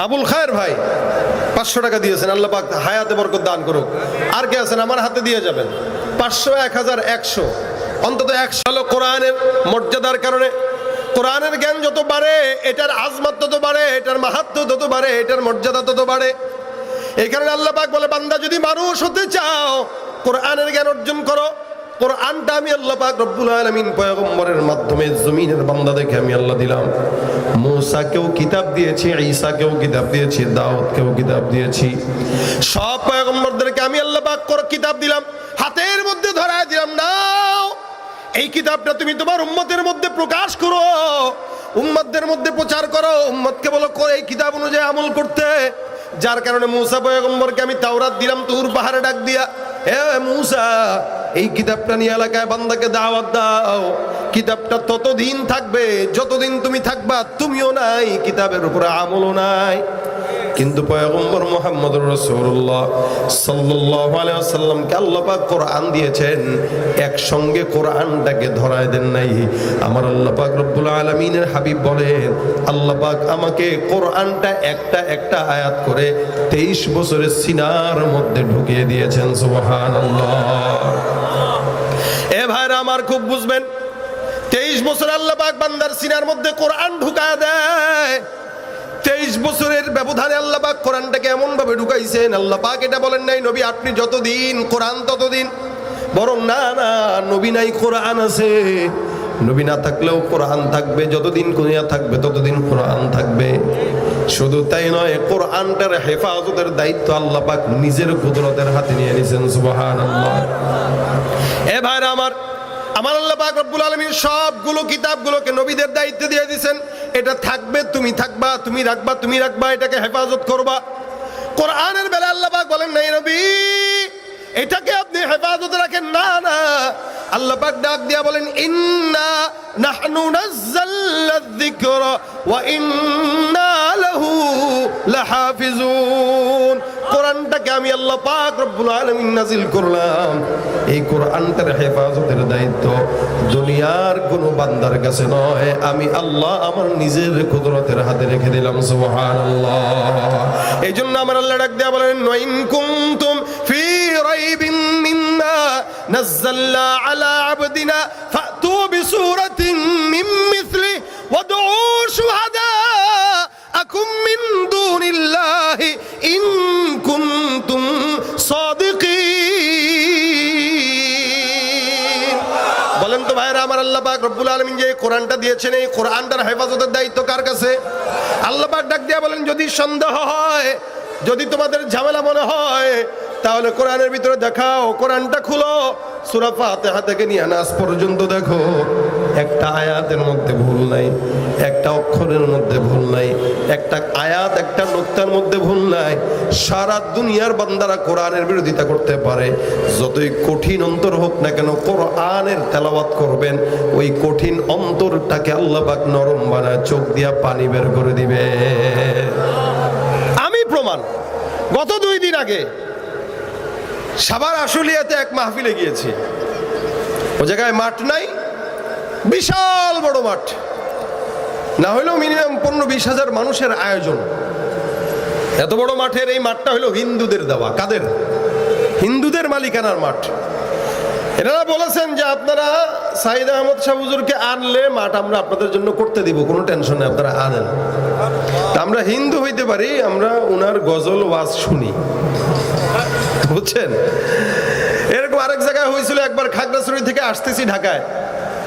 আবুল খায়ের ভাই 500 টাকা দিয়েছেন, আল্লাহ পাক হায়াতে বরকত দান করুক। আর কে আছেন? আমার হাতে দিয়ে যাবেন। 500, 1,000, 100, অন্তত 100 হলো কোরআনের মর্যাদার কারণে। কোরআনের জ্ঞান যত বাড়ে, এটার আজমত তত বাড়ে, এটার মাহাত্ম্য তত বাড়ে, এটার মর্যাদা তত বাড়ে। এই কারণে আল্লাহ পাক বলে, বান্দা যদি মানুষ হতে চাও, কোরআনের জ্ঞান অর্জন করো। কোরআনটা আমি আল্লাহ পাক রব্বুল আলামিন পয়গম্বরের মাধ্যমে জমিনের বান্দাদেরকে আমি আল্লাহ দিলাম। মূসাকেও কিতাব দিয়েছি, ঈসাকেও কিতাব দিয়েছি, দাউদকেও কিতাব দিয়েছি। সব পয়গম্বরদেরকে আমি আল্লাহ পাক কিতাব দিলাম, হাতের মধ্যে ধরায় দিলাম, নাও এই কিতাবটা তুমি তোমার উম্মতের মধ্যে প্রকাশ করো, উম্মতদের মধ্যে প্রচার করো, উম্মতকে বলো এই কিতাব অনুযায়ী আমল করতে। যার কারণে মূসা পয়গম্বরকে আমি তাওরাত দিলাম তুর পাহাড়ে ডাক দিয়া, হে মূসা এই কিতাবটা নিয়ে এলাকায় বান্দাকে দাওয়াত দাও। কিতাবটা ততদিন থাকবে যতদিন তুমি থাকবা, তুমিও নাই, কিতাবের উপরে আমলও নাই। কিন্তু পয়গম্বর মুহাম্মদুর রাসূলুল্লাহ সাল্লাল্লাহু আলাইহি ওয়াসাল্লামকে আল্লাহ পাক কোরআন দিয়েছেন, একসঙ্গে কোরআনটাকে ধরায় দেন নাই। আমার আল্লাহ পাক রব্বুল আলামিনের হাবিব বলেন, আল্লাহ পাক আমাকে কোরআনটা একটা একটা আয়াত করে 23 বছরের সিনার মধ্যে ঢুকিয়ে দিয়েছেন। সুবহানাল্লাহ। এ ভাইরা আমার খুব বুঝবেন, 23 বছর আল্লাহ পাক বান্দার সিনার মধ্যে কোরআন ঢুকায় দেয়। 23 বছরের ব্যবধানে আল্লাহ পাক কোরআনটাকে এমন ভাবে ঢুকাইছেন, আল্লাহ পাক এটা বলেন নাই নবী আপনি যতদিন কোরআন ততদিন, বরং না না, নবী নাই কোরআন আছে। নবী না থাকলেও কোরআন থাকবে, যতদিন দুনিয়া থাকবে ততদিন কোরআন থাকবে। শুধু তাই নয়, কোরআনটার হেফাজতের দায়িত্ব আল্লাহ পাক নিজের কুদরতের হাতে নিয়ে নিয়েছেন। সুবহানাল্লাহ। এ ভাইরা আমার আল্লাহ পাক রব্বুল আলামিন সবগুলো কিতাবগুলোকে নবীদের দায়িত্ব দিয়ে দিয়েছেন, এটা থাকবে, তুমি থাকবা, তুমি রাখবা, এটাকে হেফাজত করবা। কোরআনের বেলা আল্লাহ পাক বলেন নাই নবী এটাকে আপনি হেফাজত রাখেন, না না, আল্লাহ পাক ডাক দিয়া বলেন ইন্না নাহনু নাযালনা যিকরা ওয়া ইন্না লাহু লাহাফিজুন। কোরআনটাকে আমি আল্লাহ পাক রব্বুল আলামিন নাজিল করলাম, এই কোরআনটার হেফাজতের দায়িত্ব দুনিয়ার কোনো বান্দার কাছে নয়, আমি আল্লাহ আমার নিজের কুদরতের হাতে রেখে দিলাম। সুবহানাল্লাহ। এই জন্য আমার আল্লাহ ডাক দিয়া বলেন ওয়াইন কুনতুম ফি রাইবিন মিম্মা নাযালনা আলা আবদিনা ফাতু বিসূরাতিন মিন মিসলি ওয়াদউ শুহাদাআকুম মিন দুনিল্লাহি ইন কুনতুম সাদিকিন। বলেন তো ভাইরা আমার, আল্লাহ পাক রব্বুল আলামিন যে কোরআনটা দিয়েছেন, এই কোরআনটার হেফাজতের দায়িত্ব কার কাছে? আল্লাহ পাক ডাক দিয়া বলেন যদি সন্দেহ হয়, যদি তোমাদের ঝামেলা মনে হয়, তাহলে কোরআনের ভিতরে দেখাও, কোরআনটা খুলো, সূরা ফাতিহা থেকে নিয়ে নাস পর্যন্ত দেখো, একটা আয়াতের মধ্যে ভুল নাই, একটা অক্ষরের মধ্যে ভুল নাই, একটা আয়াত একটা নুকতার মধ্যে ভুল নাই। সারা দুনিয়ার বান্দারা কোরআনের বিরোধিতা করতে পারে, যতই কঠিন অন্তর হোক না কেন, কোরআনের তেলাওয়াত করবেন, ওই কঠিন অন্তরটাকে আল্লাহ পাক নরম বানায়, চোখ দিয়া পানি বের করে দিবে। আমি প্রমাণ। গত 2 দিন আগে সাভার আশুলিয়াতে এক মাহফিলে গিয়েছি। ও জায়গায় মাঠ নাই, বিশাল বড় মাঠ, না হলেও মিনিমাম 15-20 হাজার মানুষের আয়োজন। এত বড় মাঠের এই মাঠটা হলো হিন্দুদের দেওয়া। কাদের? হিন্দুদের মালিকানার মাঠ। এনারা বলেছেন যে আপনারা সাইদ আহমদ শাহ হুজুরকে আনলে মাঠ আমরা আপনাদের জন্য করতে দিব, কোনো টেনশন নেই, আপনারা আনেন। আমরা হিন্দু হইতে পারি, আমরা ওনার গজল ওয়াজ শুনি, বুঝছেন? এরকম আরেক জায়গায় হয়েছিল একবার, খাগড়াছড়ি থেকে আসতেছি ঢাকায়,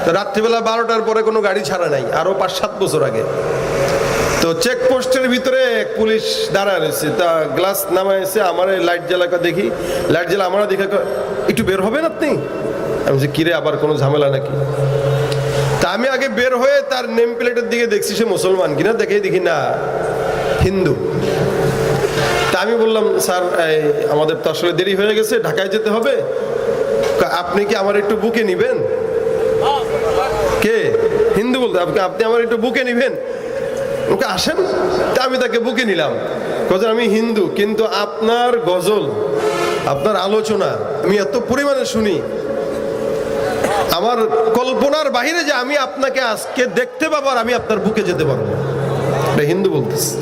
তো রাত্রিবেলা 12টার পরে কোনো গাড়ি ছাড়া নাই, আরো 5-7 বছর আগে। তো চেকপোস্টের ভিতরে পুলিশ দাঁড়ায় রয়েছে, তা গ্লাস নামাইছে, আমার লাইট জ্বালাকা দেখি, লাইট জ্বালা আমরা দেখে একটু বের হবেন আপনি? আমি যে কিরে আবার কোনো ঝামেলা নাকি? তা আমি আগে বের হয়ে তার নেম প্লেটের দিকে দেখছি সে মুসলমান কিনা, দেখেই দেখি না হিন্দু। তা আমি বললাম স্যার আমাদের তো আসলে দেরি হয়ে গেছে, ঢাকায় যেতে হবে, আপনি কি আমার একটু বুকে নিবেন? কে? হিন্দু বলতে, আপনি আমার একটু বুকে নিবেন? ওকে আসেন। তা আমি তাকে বুকে নিলাম, কারণ আমি হিন্দু, কিন্তু আপনার গজল, আপনার আলোচনা আমি এত পরিমাণে শুনি, আমার কল্পনার বাহিরে যে আমি আপনাকে আজকে দেখতে পাবো আর আমি আপনার বুকে যেতে পারবো। এটা হিন্দু বলতেছে।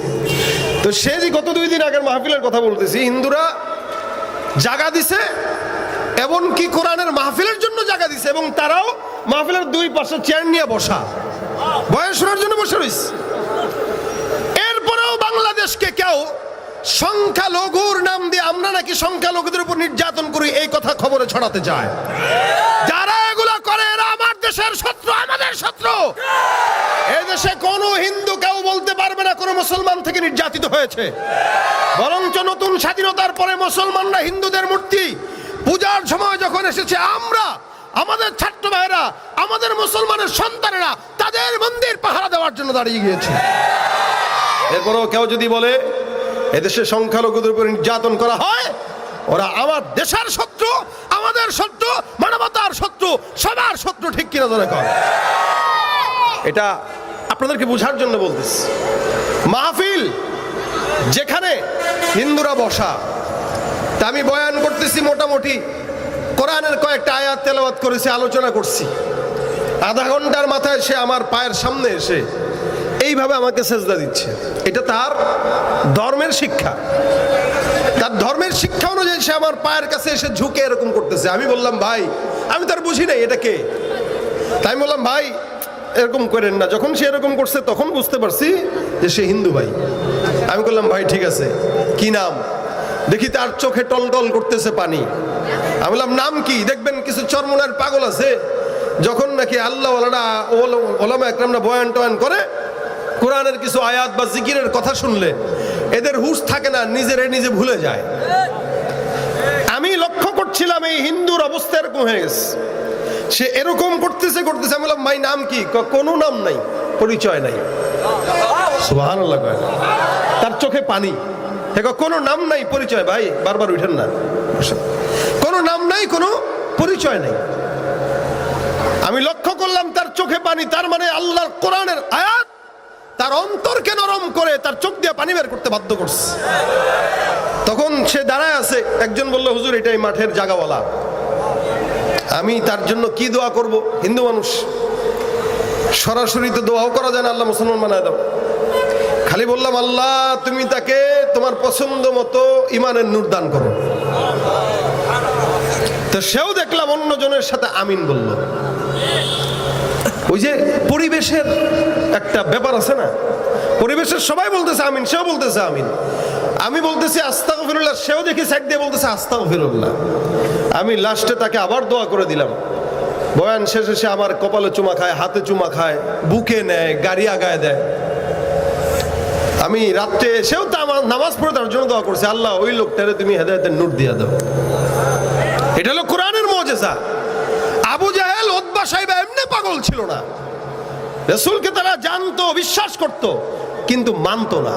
তো সে যে গত 2 দিন আগের মাহফিলের কথা বলতেছি, হিন্দুরা জায়গা দিছে, এমনকি কোরআনের মাহফিলের জন্য জায়গা দিছে, এবং তারাও মাহফিলের 2 পাশে চেয়ার নিয়ে বসা, বয়স শোনার জন্য বসে রয়েছে। এরপরেও বাংলাদেশকে কেউ সংখ্যালঘুর নাম দিয়ে আমরা নাকি সংখ্যালঘুদের উপর নির্যাতন করি এই কথা খবরে ছড়াতে চায়। যারা এগুলো করে এরা আমার দেশের শত্রু, আমাদের শত্রু। এই দেশে কোনো হিন্দু কেউ মুসলমান থেকে নির্যাতিত হয়েছে, বরঞ্চ নতুন স্বাধীনতার পরে মুসলমানরা হিন্দুদের মূর্তি পূজার সময় যখন এসেছে, আমরা আমাদের ছাত্র ভাইরা, আমাদের মুসলমানের সন্তানেরা তাদের মন্দির পাহারা দেওয়ার জন্য দাঁড়িয়ে গিয়েছে। এরপরও কেউ যদি বলে এদেশে সংখ্যালঘুদের উপর নির্যাতন করা হয়, ওরা আমার দেশের শত্রু, আমাদের শত্রু, মানবতার শত্রু, সবার শত্রু, ঠিক কিনা ধরে কর। এটা আপনাদেরকে বোঝার জন্য বলতেছি। মাহফিল যেখানে হিন্দুরা বসা, তা আমি বয়ান করতেছি, মোটামুটি কোরআনের কয়েকটা আয়াত তেলাওয়াত করেছি, আলোচনা করছি। আধা ঘন্টার মাথায় সে আমার পায়ের সামনে এসে এইভাবে আমাকে সেজদা দিচ্ছে। এটা তার ধর্মের শিক্ষা, তার ধর্মের শিক্ষা অনুযায়ী সে আমার পায়ের কাছে এসে ঝুঁকে এরকম করতেছে। আমি বললাম ভাই, আমি তার বুঝি নাই এটা কে, তাই আমি বললাম ভাই এরকম করেন না। যখন সে এরকম করছে তখন বুঝতে পারছি যে সে হিন্দু ভাই। আমি বললাম ভাই ঠিক আছে, কি নাম? দেখি তার চোখে টলটল করতেছে পানি। আমি বললাম নাম কি? দেখবেন কিছু চরমনার পাগল আছে, যখন নাকি আল্লাহ ওলামা একরামরা বয়ান টয়ান করে, কোরআনের কিছু আয়াত বা জিকিরের কথা শুনলে এদের হুঁশ থাকে না, নিজে ভুলে যায়। আমি লক্ষ্য করছিলাম এই হিন্দুর অবস্থা এরকম হয়ে গেছে, সে এরকম করতেছে। আমি বললাম ভাই নাম কি? কোনো নাম নাই, পরিচয় নাই। সুবহানাল্লাহ। তার চোখে পানি। কোনো নাম নাই, পরিচয়। ভাই বারবার উঠেন না, কোনো নাম নাই, কোনো পরিচয় নাই। আমি লক্ষ্য করলাম তার চোখে পানি, তার মানে আল্লাহর কোরআনের আয়াত তার অন্তরকে নরম করে তার চোখ দিয়ে পানি বের করতে বাধ্য করছে। তখন সে দাঁড়ায় আছে, একজন বলল হুজুর এটাই মাঠের জায়গাওয়ালা। আমি তার জন্য কি দোয়া করব? হিন্দু মানুষ, সরাসরি তো দোয়াও করা যায় না, আল্লাহ মুসলমান বানায় দাও। খালি বললাম আল্লাহ তুমি তাকে তোমার পছন্দ মতো ইমানের নূর দান করো। তো সেও দেখলাম অন্যজনের সাথে আমিন বলল। ওই যে পরিবেশের একটা ব্যাপার আছে না, পরিবেশের সবাই বলতেছে আমিন, সেও বলতেছে আমিন। আমি বলতেছি আস্তাগফিরুল্লাহ, সেও দেখি সাইড দিয়ে বলতেছে আস্তাগফিরুল্লাহ। আমি লাস্টে তাকে আবার দোয়া করে দিলাম। বয়ান শেষে সে আমার কপালে চুমা খায়, হাতে চুমা খায়, বুকে নেয়, গাড়ি আগায় দেয়। আমি রাত্রে এসেও তো আমার নামাজ পড়ে তার জন্য দোয়া করছি, আল্লাহ ওই লোকটারে তুমি হেদায়েতের নূর দিয়ে দাও। এটা হলো কোরআনের মুজিজা। আবু জাহেল, উতবা, সাইবা এমনি পাগল ছিল না, রাসূলকে তারা জানতো, বিশ্বাস করত, কিন্তু মানতো না।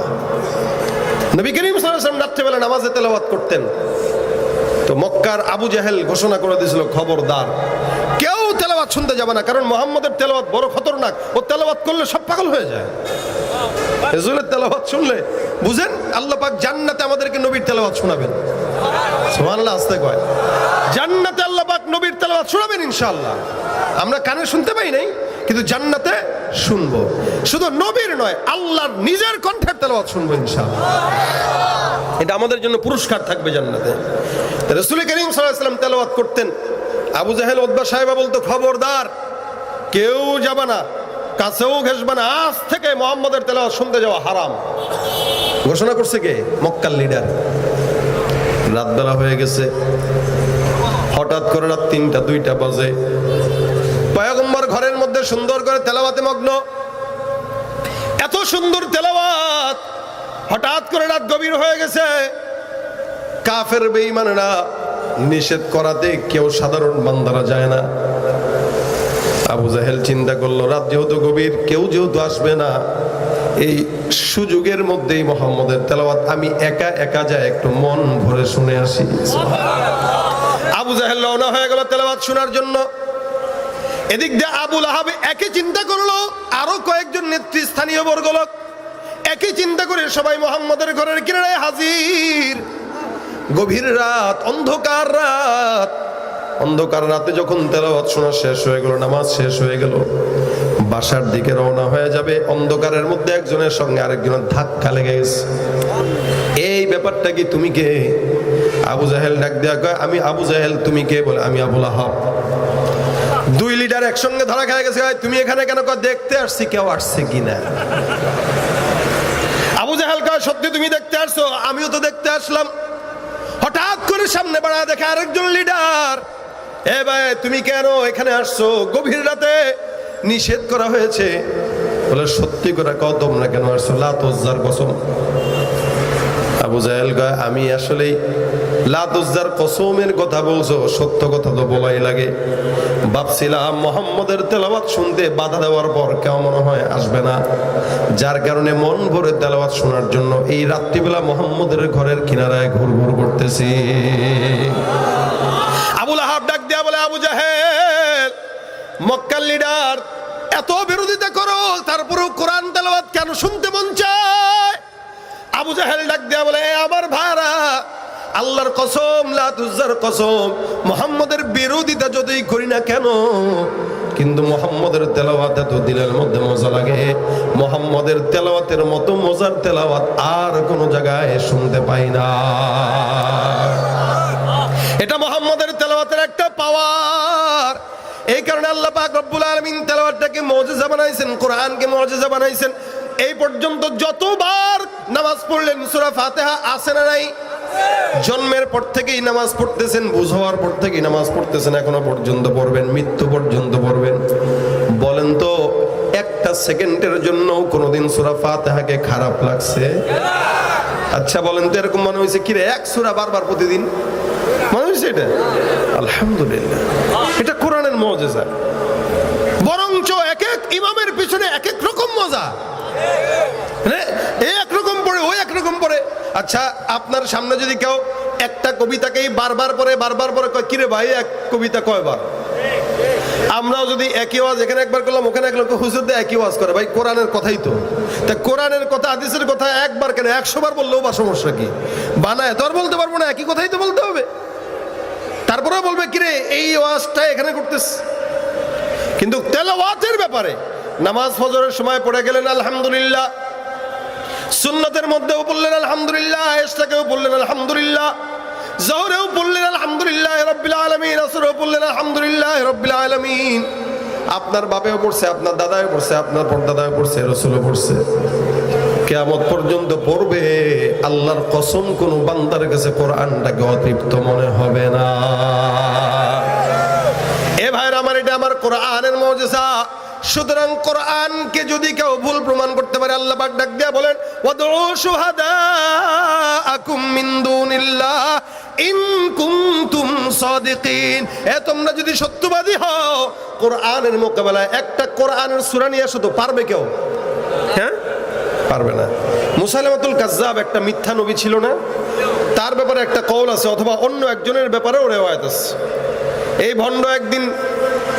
নবী করিম সাল্লাল্লাহু আলাইহি ওয়াসাল্লাম রাত্রেবেলা নামাজে তেলাওয়াত করতেন, তো মক্কার আবু জাহেল ঘোষণা করে দিয়েছিল খবরদার কেউ তেলাওয়াত শুনতে যাবে না, কারণ মুহাম্মদের তেলাওয়াত বড় খতরনাক, ও তেলাওয়াত করলে সব পাগল হয়ে যায়। রাসূলের তেলাওয়াত শুনলে বুঝেন আল্লাহ পাক জান্নাতে আমাদেরকে নবীর তেলাওয়াত শোনাবেন। সুবহানাল্লাহ, আস্তে কয় জান্নাতে আল্লাহ পাক নবীর তেলাওয়াত শোনাবেন ইনশাআল্লাহ। আমরা কানে শুনতে পাই নাই, কিন্তু জান্নাতে শুনবো। শুধু নবীর নয়, আল্লাহর নিজের কণ্ঠের তেলাওয়াত শুনবো ইনশাআল্লাহ। এটা আমাদের জন্য পুরস্কার থাকবে জান্নাতে। রাসূল করিম সাল্লাল্লাহু আলাইহি ওয়াসাল্লাম তেলাওয়াত করতেন। আবু জাহেল, উতবা, সাইবা বলতো খবরদার কেউ যাবে না, কাছেও ঘেসবে না, আজ থেকে মুহাম্মদের তেলাওয়াত শুনতে যাওয়া হারাম। ঘোষণা করছে কে? মক্কার লিডার। রাত বেলা হয়ে গেছে, হঠাৎ করে রাত ৩টা ২টা বাজে, পয়গম্বর ঘরের মধ্যে সুন্দর করে তেলাওয়াতে মগ্ন। এত সুন্দর তেলাওয়াত, হঠাৎ করে রাত গভীর হয়ে গেছে। কাফের বেঈমানেরা নিষেধ করাতে কেউ সাধারণ বান্দারা যায় না। আবু জাহেল চিন্তা করলো রাত যেহেতু গভীর, কেউ যেহেতু আসবে না, এই সুযোগের মধ্যেই মুহাম্মদের তেলাওয়াত আমি একা একা যাই একটু মন ভরে শুনে আসি। আবু জাহেল রওনা হয়ে গেল তেলাওয়াত শোনার জন্য। এদিক দিয়ে আবু লাহাব একই চিন্তা করলো, আরো কয়েকজন নেতৃস্থানীয় বর্গলোক একই চিন্তা করে সবাই মুহাম্মদের ঘরের কিনারে হাজির। গভীর রাত, অন্ধকার রাত, অন্ধকার রাতে যখন তেলাওয়াত শোনা শেষ হয়ে গেল, নামাজ শেষ হয়ে গেল, বাসার দিকে রওনা হয়ে যাবে, অন্ধকারের মধ্যে একজনের সঙ্গে আরেকজনের ধাক্কা লেগে গেছে। এই ব্যাপারটা কি? তুমি কে? আবু জাহেল ডাক দেয়া কয় আমি আবু জাহেল। তুমি কে? বলে আমি আবু লাহাব। দুই লিডার একসঙ্গে ধরা খেয়ে গেছে। তুমি এখানে কেন? কয় দেখতে আসছি কেউ আসছে কিনা। আবু জাহেল কয় সত্যি তুমি দেখতে আসছো? আমিও তো দেখতে আসলাম। হঠাৎ করে সামনে বাড়া দেখে আরেকজন লিডার। এ ভাই তুমি কেন এখানে আসছো? গভীর রাতে নিষেধ করা হয়েছে, বলে সত্যি করে কও তোমরা কেন আসছো? লাত উজ্জার কসম। আবু জাহেল কয় আমি আসলেই লাত উজ্জার কসমের কথা বলছো, সত্য কথা তো বলাই লাগে। ভাবছিলাম মুহাম্মদের তেলাওয়াত শুনতে বাধা দেওয়ার পর কেউ মনে হয় আসবে না, যার কারণে মন ভরে তেলাওয়াত শোনার জন্য এই রাত্রিবেলা মুহাম্মদের ঘরের কিনারায় ঘুরঘুর করতেছি। আবু লাহাব ডাক দিয়া বলে, আবু জাহেল মক্কার লিডার, এত বিরোধিতা করো তারপরেও কোরআন তেলাওয়াত কেন শুনতে মন চায়? আবু জাহেল ডাক দিয়া বলে, আমার ভাইরা, আল্লাহর কসম, লাত উজ্জার কসম, মুহাম্মদের বিরোধিতা যতই করি না কেন, কিন্তু মুহাম্মদের তেলাওয়াত এত দিলের মধ্যে মজা লাগে, মুহাম্মদের তেলাওয়াতের মতো মজার তেলাওয়াত আর কোন জায়গায় শুনতে পাই না। এটা মুহাম্মদের তেলাওয়াতের একটা পাওয়ার। এই কারণে আল্লাহ পাক রব্বুল আলামিন তেলাওয়াতটাকে মুজিজা বানাইছেন, কোরআনকে মুজিজা বানাইছেন। এই পর্যন্ত যতবার নামাজ পড়লেন সূরা ফাতিহা আছে না নাই? জন্মের পর থেকেই নামাজ পড়তেছেন, বুঝ হওয়ার পর থেকেই নামাজ পড়তেছেন, এখনো পর্যন্ত পড়বেন, মৃত্যু পর্যন্ত পড়বেন। বলেন তো একটা সেকেন্ডের জন্য কোনোদিন সূরা ফাতিহাকে খারাপ লাগছে? আচ্ছা বলেন তো এরকম মনে হয়েছে কি রে এক সূরা বারবার প্রতিদিন মনে হয়েছে? এটা আলহামদুলিল্লাহ, এটা কোরআনের মুজিজা। বরঞ্চ এক এক ইমামের পিছনে এক এক রকম মজা, একরকম পড়ে ওই একরকম পড়ে। আচ্ছা আপনার সামনে যদি কেউ একটা কবিতাকেই বারবার পরে কয় কিরে ভাই এক কবিতা কয়বার? আমরাও যদি একই ওয়াজ এখানে একবার করলাম ওখানে এক লোক হুজুর দিয়ে একই ওয়াজ করে, ভাই কোরআনের কথাই তো। তা কোরআনের কথা হাদিসের কথা একবার কেন 100 বার বললেও বা সমস্যা কি? বানায় তো আর বলতে পারবো না, একই কথাই তো বলতে হবে। তারপরেও বলবে কিরে এই ওয়াজটা এখানে করতেছ। কিন্তু তেলাওয়াতের ব্যাপারে নামাজ ফজরের সময় পড়ে গেলেন আলহামদুলিল্লাহ, সুন্নতের মধ্যেও বললেন আলহামদুলিল্লাহ, ইশরাকেও বললেন আলহামদুলিল্লাহ, জোহরেও বললেন আলহামদুলিল্লাহ রাব্বিল আলামিন, আসরেও বললেন আলহামদুলিল্লাহ রাব্বিল আলামিন। আপনার বাপেও পড়ছে, আপনার দাদাও পড়ছে, আপনার পরদাদাও পড়ছে, রাসূলও পড়ছে, কিয়ামত পর্যন্ত পড়বে। আল্লাহর কসম কোন বান্দার কাছে কোরআনটাকে অতৃপ্ত মনে হবে না। এ ভাইরা আমার, এটা আমার কোরআনের মুজিজা। সুতরাং কোরআনকে যদি কেউ ভুল প্রমাণ করতে পারে, আল্লাহ পাক ডাক দিয়া বলেন ওয়াদউ শুহাদাআকুম মিন দুনিল্লাহ ইন কুনতুম সাদিকিন। তোমরা যদি সত্যবাদী হও, কোরআনের মোকাবেলায় একটা কোরআনের সূরা নিয়ে আসো তো পারবে কেউ? হ্যাঁ, পারবে না। মুসাইলামাতুল কাজ্জাব একটা মিথ্যা নবী ছিল না? তার ব্যাপারে একটা কওল আছে, অথবা অন্য একজনের ব্যাপারেও রিওয়ায়াত আছে। এই ভণ্ড একদিন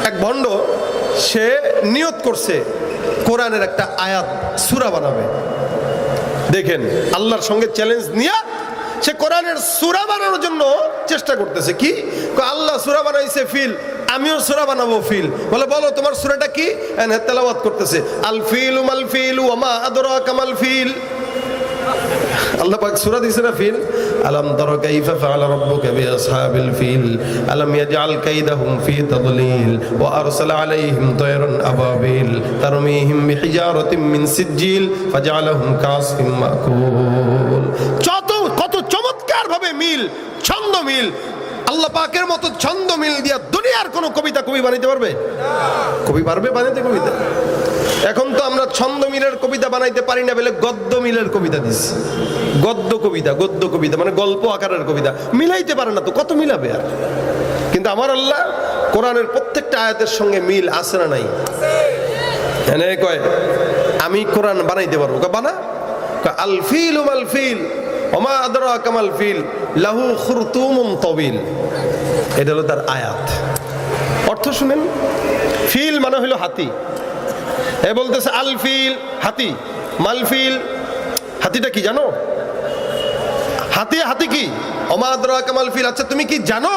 এক ভণ্ড সে নিয়ত করছে কোরআনের একটা আয়াত সূরা বানাবে। দেখেন আল্লাহর সঙ্গে চ্যালেঞ্জ নিয়ে সে কোরআনের সূরা বানানোর জন্য চেষ্টা করতেছে। কি আল্লাহ সূরা বানাইছে ফিল, আমিও সূরা বানাবো ফিল। বলে বলো তোমার সূরাটা কি? তেলাওয়াত করতেছে আল ফিলু মাল ফিলু ওয়া মা আদরাকা মাল ফিল। আল্লাহ পাক সূরা দিয়েছে না ফিল, আলাম তারা কাইফা ফাআলা রাব্বুকা বিআসহাবিল ফিল আলাম ইয়াজআল কাইদাহুম ফি তাদলিল ওয়া আরসালা আলাইহিম তায়রান আবাবিল তারমিহিম বিহিজারাতিন মিন সিজিল ফাজআলাহুম কাসফিন মাকুল। কত চমৎকার ভাবে মিল, ছন্দ মিল। আল্লাহ পাকের মতো ছন্দ মিল দিয়া দুনিয়ার কোন কবিতা কবি বানাইতে পারবে? কবি পারবে বানাইতে কবিতা? এখন তো আমরা ছন্দ মিলের কবিতা বানাইতে পারি না বলে গদ্য মিলের কবিতা দিচ্ছি। গদ্য কবিতা মানে গল্প আকারের কবিতা মিলাইতে পারে না, তো কত মিলাবে আর? কিন্তু আমার আল্লাহ কোরআনের প্রত্যেকটা আয়াতের সঙ্গে মিল আছে না নাই? এনে কয় আমি কোরআন বানাইতে পারবো, বানা। আল ফিল মাল ফিল ওমা আদরাকা মাল ফিল লাহু খুরতুমুন তাবিল। এটা হলো তার আয়াত। অর্থ শুনেন, ফিল মানে হলো হাতি। এ বলতেছে আল ফিল হাতি, মাল ফিল হাতিটা কি জানো? হাতি কি? ওমা আদরাকা মাল ফিল। আচ্ছা তুমি কি জানো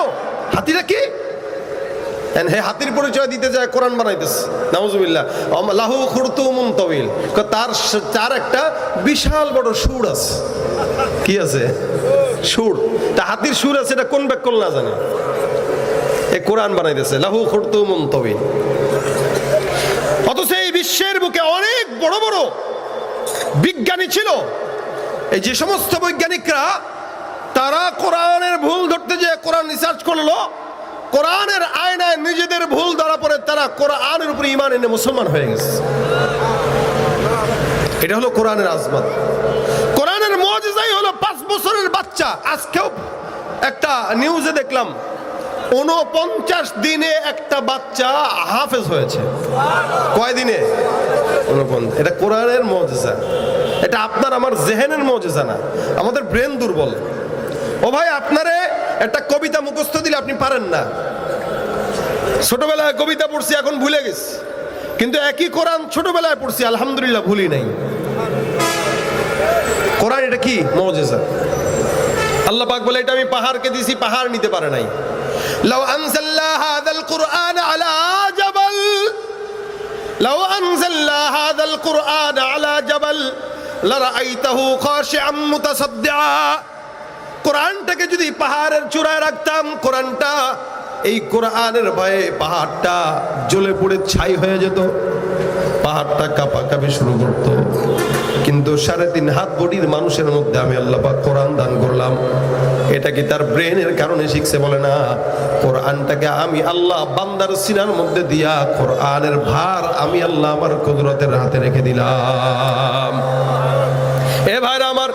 হাতিটা কি? হে হাতির পরিচয় দিতে যায় কোরআন বানাইতেছে, নাউজুবিল্লাহ। লাহু খুরতুমুন তাবিল, তার একটা বিশাল বড় সুর আছে। কি আছে? সুর। তা হাতির সুর আছে, এটা কোন ব্যাকরণ না জানে, এ কোরআন বানাইতেছে লাহু খুরতুমুন তাবিল। অথচ এই বিশ্বের বুকে অনেক বড় বড় বিজ্ঞানী ছিল। এই যে সমস্ত বৈজ্ঞানিকরা তারা কোরআনের ভুল ধরতে যে কোরআন রিসার্চ করলো, কোরআনের আয়নায় নিজেদের ভুল ধরা পড়ে তারা কোরআনের উপরে ঈমান এনে মুসলমান হয়ে গেছে। এটা হলো কোরআনের আজমত। কোরআনের মুজিজাই হলো 5 বছরের বাচ্চা। আজকেও একটা নিউজে দেখলাম 49 দিনে একটা বাচ্চা হাফেজ হয়েছে। কয় দিনে? 49। এটা কোরআনের মুজিজা। এটা আপনার আমার জেহেনের মুজিজা না, আমাদের ব্রেন দুর্বল। ও ভাই, আপনারে একটা কবিতা মুখস্থ দিলে আপনি পারেন না। ছোটবেলায় কবিতা পড়ছি, এখন ভুলে গেছি, কিন্তু একই কোরআন ছোটবেলায় পড়ছি, আলহামদুলিল্লাহ ভুলি নাই। কোরআন এটা কি? মুজিজা। আল্লাহ পাক বলে, এটা আমি পাহাড়কে দিছি, পাহাড় নিতে পারে নাই। লাউ আনজালনা হাযাল কুরআন আলা জাবাল, লাউ আনজালনা হাযাল কুরআন আলা জাবাল লারাআইতাহু খাশিআম মুতাসাদ্দিআ। কোরআনটাকে যদি পাহাড়ের চূড়ায় রাখতাম, কোরআনটা, এই কোরআনের ভয়ে পাহাড়টা জ্বলে পুড়ে ছাই হয়ে যেত, পাহাড়টা কাঁপাকাঁপি শুরু করত। কিন্তু 3.5 হাত বডির মানুষের মধ্যে আমি আল্লাহ পাক কোরআন দান করলাম। এটা কি তার ব্রেনের কারণে শিখছে? বলে না, কোরআনটাকে আমি আল্লাহ বান্দার সিনার মধ্যে দিয়া কোরআনের ভার আমি আল্লাহ আমার কুদরতের হাতে রেখে দিলাম। এ ভাইরা আমার,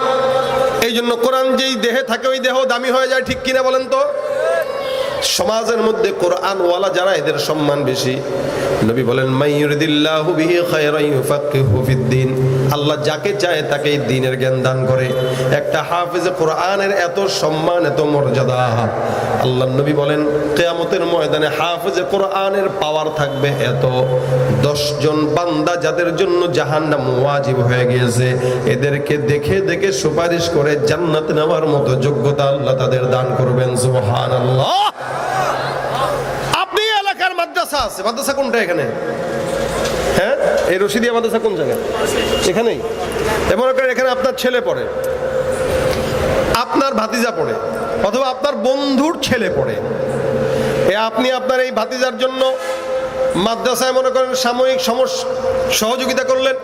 এই জন্য কোরআন যেই দেহে থাকে ওই দেহ দামি হয়ে যায়, ঠিক কিনা বলেন তো? সমাজের মধ্যে কোরআন ওয়ালা যারা, এদের সম্মান বেশি। নবী বলেন, মাইয়ুরিদিল্লাহু বিহি খায়রান ইউফাক্কিহু ফিদ্দিন। আল্লাহ যাকে চায় তাকে দ্বীনের জ্ঞান দান করে। একটা হাফেজে কোরআনের এত সম্মান, এত মর্যাদা। আল্লাহর নবী বলেন, কিয়ামতের ময়দানে হাফেজে কোরআনের পাওয়ার থাকবে এত, 10 জন বান্দা যাদের জন্য জাহান্নাম ওয়াজিব হয়ে গিয়েছে, এদেরকে দেখে দেখে সুপারিশ করে জান্নাতে নেওয়ার মতো যোগ্যতা আল্লাহ তাদের দান করবেন। সুবহানাল্লাহ। আপনি এলাকার মাদ্রাসা আছে, মাদ্রাসা কোনটা এখানে? হ্যাঁ, এই রশিদিয়া মাদ্রাসা কোন জায়গায়? এখানেই। এমন করে এখানে আপনার ছেলে পড়ে, আপনার ভাতিজা পড়ে, অথবা আপনার বন্ধুর ছেলে পড়ে। আপনি আপনার এই ভাতিজার জন্য মাদ্রাসায় মনে করেন সাময়িক সহযোগিতা করলেন,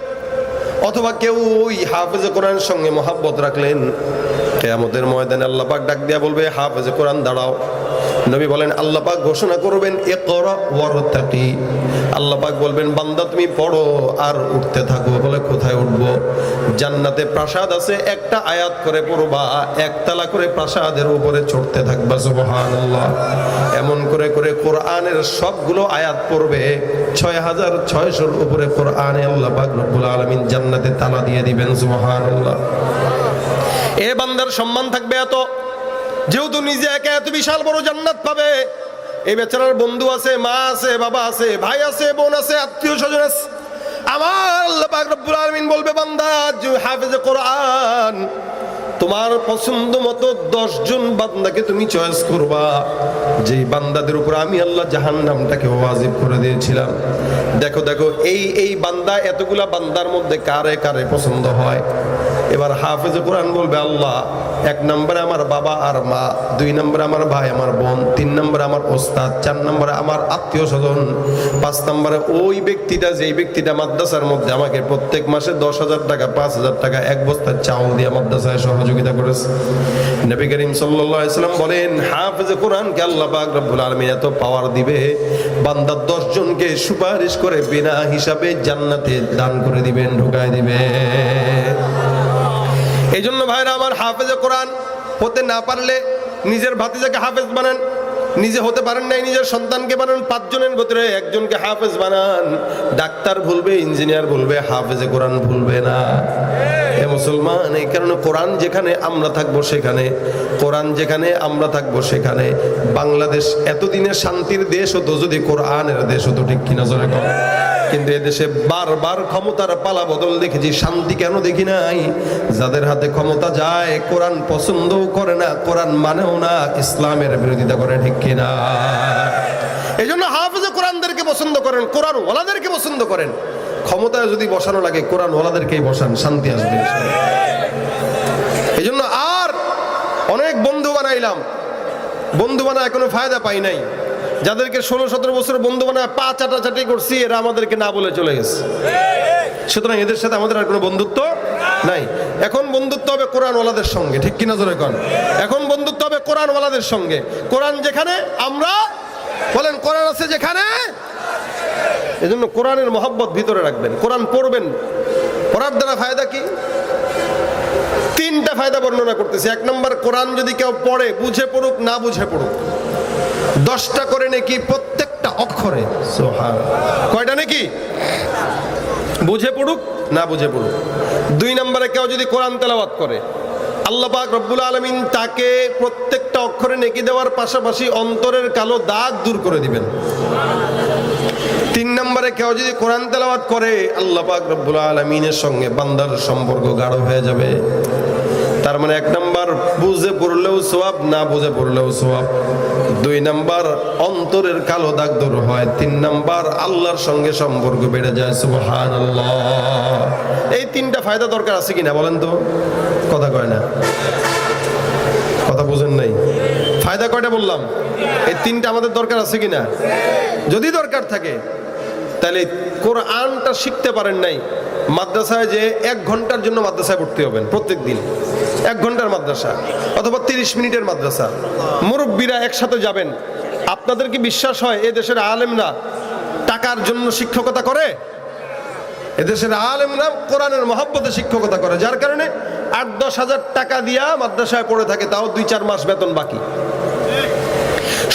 অথবা কেউ ওই হাফেজে কোরআনের সঙ্গে মহাব্বত রাখলেন। কিয়ামতের ময়দানে আল্লাহ পাক ডাক দিয়া বলবে, হাফেজে কোরআন দাঁড়াও। নবী বলেন, আল্লাহ পাক ঘোষণা করবেন, ইকরা ওয়ারতাকি। আল্লাহ পাক বলবেন, বান্দা তুমি পড়ো আর উঠতে থাকো। বলে, কোথায় উঠবো? জান্নাতে প্রাসাদ আছে, একটা আয়াত করে পড়বা, একতলা করে প্রাসাদের উপরে চড়তে থাকবা। সুবহানাল্লাহ। এমন করে করে কোরআনের সবগুলো আয়াত পড়বে। 6600-র উপরে কোরআনে আল্লাহ পাক রব্বুল আলামিন জান্নাতে তালা দিয়ে দিবেন। সুবহানাল্লাহ। এ বান্দার সম্মান থাকবে এত, যেহেতু নিজে একা এত বিশাল বড় জান্নাত পাবে। এই বেচারার বন্ধু আছে, মা আছে, বাবা আছে, ভাই আছে, বোন আছে, আত্মীয় স্বজন আছে। আমার আল্লাহ পাক রব্বুল আলামিন বলবে, বান্দা হাফেজে কোরআন, তোমার পছন্দ মতো 10 জন বান্দাকে তুমি চয়েস করবা, যেই বান্দাদের উপর আমি আল্লাহ জাহান্নামটাকে ওয়াজিব করে দিয়েছিলাম। দেখো দেখো, এই বান্দা, এতগুলা বান্দার মধ্যে কারে কারে পছন্দ হয়। এবার হাফেজে কোরআন বলবে, আল্লাহ 1 নম্বরে আমার বাবা আর মা, 2 নম্বরে আমার ভাই আমার বোন, 3 নম্বরে আমার ওস্তাদ, 4 নম্বরে আমার আত্মীয় স্বজন, 5 নম্বরে ওই ব্যক্তিটা, যেই ব্যক্তিটা মাদ্রাসার মধ্যে আমাকে প্রত্যেক মাসে 10,000 টাকা, 5,000 টাকা, 1 বস্তা চাউল দিয়ে মাদ্রাসায় সহযোগিতা করেছে। নবী করিম সাল্লাল্লাহু আলাইহি ওয়াসাল্লাম বলেন, হাফেজে কোরআনকে আল্লাহ পাক রব্বুল আলামিন এত পাওয়ার দিবে, বান্দা 10 জনকে সুপারিশ করে বিনা হিসাবে জান্নাতে দান করে দিবেন, ঢুকায় দিবে। এই জন্য ভাইরা আমার, হাফেজে কোরআন হতে না পারলে নিজের ভাতিজাকে হাফেজ বানান। নিজে হতে পারেন নাই, নিজের সন্তানকে বানান। 5 জনের ভিতরে 1 জনকে হাফেজ বানান। ডাক্তার ভুলবে, ইঞ্জিনিয়ার ভুলবে, হাফেজে কোরআন ভুলবে না। এ মুসলমান, এই কারণে কোরআন যেখানে আমরা থাকবো সেখানে, কোরআন যেখানে আমরা থাকবো সেখানে। বাংলাদেশ এতদিনে শান্তির দেশ হতো যদি কোরআনের দেশ হতো, ঠিক কিনা জোরে কর। কিন্তু এদেশে বারবার ক্ষমতার পালা বদল দেখেছি, শান্তি কেন দেখি নাই? যাদের হাতে ক্ষমতা যায়, কোরআন পছন্দও করে না, কোরআন মানেও না, ইসলামের বিরোধিতা করে, ঠিক কিনা? এই জন্য হাফেজে কোরআনদেরকে পছন্দ করেন, কোরআন ওয়ালাদেরকে পছন্দ করেন। ক্ষমতায় যদি বসানো লাগে, কোরআন ওয়ালাদেরকেই বসান, শান্তি আসবে। এই জন্য আর অনেক বন্ধু বানাইলাম, বন্ধু বানায় কোনো ফায়দা পাই নাই। যাদেরকে 16-17 বছর বন্ধু বানায় পা চাটাচাটি করছি, এরা আমাদেরকে না বলে চলে গেছে। সুতরাং এদের সাথে আমাদের আর কোনো বন্ধুত্ব নাই। এখন বন্ধুত্ব হবে কোরআন ওয়ালাদের সঙ্গে, ঠিক কিনা জোরে কোন? এখন বন্ধুত্ব হবে কোরআন ওয়ালাদের সঙ্গে। কোরআন যেখানে, আমরা বলেন কোরআন আছে যেখানে। এজন্য কোরআনের মহব্বত ভিতরে রাখবেন, কোরআন পড়বেন। পড়ার দ্বারা ফায়দা কি? তিনটা ফায়দা বর্ণনা করতেছি। এক নম্বর, কোরআন যদি কেউ পড়ে, বুঝে পড়ুক না বুঝে পড়ুক, 10টা করে নাকি প্রত্যেকটা অক্ষরে। কয়টা নাকি? বুঝে পড়ুক না বুঝে পড়ুক। 2 নম্বরে, কেউ যদি কোরআন তেলাওয়াত করে, আল্লাহ পাক রব্বুল আলামিন তাকে প্রত্যেকটা অক্ষরে নেকি দেওয়ার পাশাপাশি অন্তরের কালো দাগ দূর করে দিবেন। 3 নম্বরে, কেউ যদি কোরআন তেলাওয়াত করে, আল্লাহ পাক রব্বুল আলামিনের সঙ্গে বান্দার সম্পর্ক গাঢ় হয়ে যাবে। তার মানে 1 নম্বর, বুঝে পড়লেও সওয়াব, না বুঝে পড়লেও সওয়াব। 2 নম্বর, অন্তরের কালো দাগ দূর হয়। 3 নম্বর, আল্লাহর সঙ্গে সম্পর্ক বেড়ে যায়। সুবহানাল্লাহ। এই 3টা ফায়দা দরকার আছে কিনা বলেন তো? কথা কয় না, কথা বুঝেন নাই। ফায়দা কয়টা বললাম? এই 3টা আমাদের দরকার আছে কিনা? যদি দরকার থাকে তাহলে কোরআনটা শিখতে পারেন নাই, মাদ্রাসায় যে 1 ঘন্টার জন্য মাদ্রাসায় ভর্তি হবেন প্রত্যেক দিন। 1 ঘন্টার মাদ্রাসা অথবা 30 মিনিটের মাদ্রাসা, মুরব্বীরা একসাথে যাবেন। আপনাদের কি বিশ্বাস হয় এ দেশের আলেমরা টাকার জন্য শিক্ষকতা করে? এদেশের আলেমরা কোরআনের মহব্বতে শিক্ষকতা করে, যার কারণে 8-10 হাজার টাকা দিয়া মাদ্রাসায় পড়ে থাকে, তাও 2-4 মাস বেতন বাকি।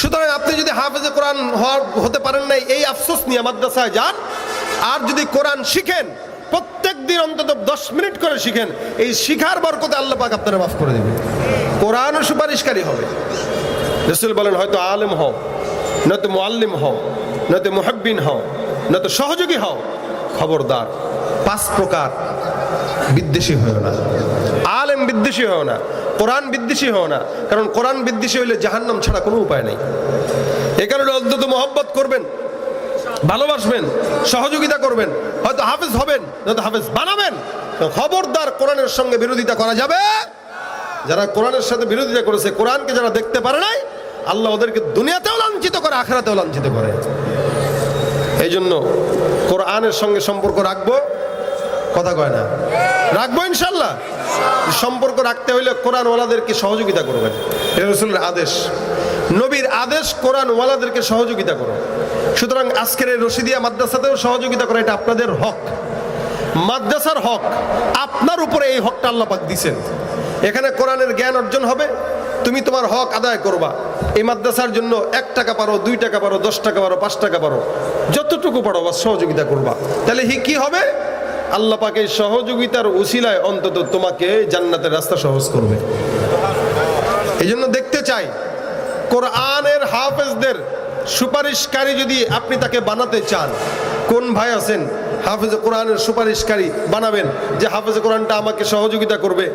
সুতরাং আপনি যদি হাফেজে কোরআন হতে পারেন নাই, এই আফসোস নিয়ে মাদ্রাসায় যান। আর যদি কোরআন শিখেন, প্রত্যেক দিন অন্তত 10 মিনিট করে শিখেন, এই শিখার বরকতে আল্লাহ পাক আপনারা মাফ করে দেবেন। কোরআনও সুপারিশকারী হবে। রাসূল বলেন, হয়তো আলেম হও, নয়তো মুআল্লিম হও, নয়তো মুহাব্বিন হও, নয়তো সহযোগী হও, খবরদার 5 প্রকার বিদ্বেষী হয়েও না। আলেম বিদ্বেষী হয়েও না, কোরআন বিদ্বেষী হও না, কারণ কোরআন বিদ্বেষী হইলে জাহান্নাম ছাড়া কোনো উপায় নাই। এ কারণে অন্তত মহব্বত করবেন, ভালোবাসবেন, সহযোগিতা করবেন। হয়তো হাফেজ হবেন, নয়তো হাফেজ বানাবেন। খবরদার কোরআনের সঙ্গে বিরোধিতা করা যাবে। যারা কোরআনের সাথে বিরোধিতা করেছে, কোরআনকে যারা দেখতে পারে নাই, আল্লাহ ওদেরকে দুনিয়াতেও লাঞ্ছিত করে, আখিরাতেও লাঞ্ছিত করে। এই জন্য কোরআনের সঙ্গে সম্পর্ক রাখবো। কথা কয় না, রাখবো ইনশাল্লাহ। সম্পর্ক রাখতে হইলে কোরআনওয়ালাদেরকে সহযোগিতা করবেন। এটা রাসূলের আদেশ, নবীর আদেশ, কোরআনওয়ালাদেরকে সহযোগিতা করো। সুতরাং আজকের এই রশিদিয়া মাদ্রাসাতেও সহযোগিতা করা, এটা আপনাদের হক, মাদ্রাসার হক। আপনার উপরে এই হকটা আল্লাহ পাক দিয়েছেন। এখানে কোরআনের জ্ঞান অর্জন হবে, তুমি তোমার হক আদায় করবা। এই মাদ্রাসার জন্য 1 টাকা পারো, 2 টাকা পারো, 10 টাকা পারো, 5 টাকা পারো, যতটুকু পারো বা সহযোগিতা করবা। তাহলে কি হবে? আল্লাহ পাক এই সহযোগিতার উসিলায় অন্তত তোমাকে জান্নাতের রাস্তা সহজ করবে। এই জন্য দেখতে চাই কোরআনের হাফেজদের সুপারিশকারী যদি আপনি তাকে বানাতে চান, কোন ভাই আছেন হাফেজে কোরআনের সুপারিশকারী বানাবেন, যে হাফেজে কোরআনটা আমাকে সহযোগিতা করবে,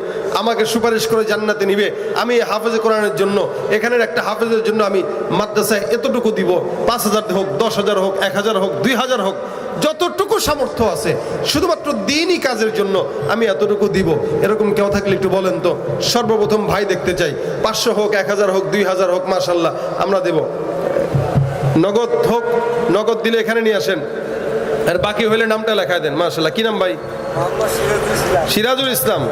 আমাকে সুপারিশ করে জান্নাতে নিবে। আমি হাফেজে কোরআনের জন্য, এখানের একটা হাফেজের জন্য আমি মাদ্রাসায় এতটুকু দিব, 5,000 হোক, 10,000 হোক, 1,000 হোক, 2,000 হোক, যতটুকু সামর্থ্য আছে, শুধুমাত্র দিনই কাজের জন্য আমি এতটুকু দিব। এরকম কেউ থাকলে একটু বলেন তো। সর্বপ্রথম ভাই দেখতে চাই, 500 হোক, 1,000 হোক, 2,000 হোক, মাশাআল্লাহ আমরা দেব। নগদ হোক, নগদ দিলে এখানে নিয়ে আসেন, আর বাকি হইলে নামটা লেখায় দেন। মাশাআল্লাহ, কি নাম ভাই? সিরাজুল ইসলাম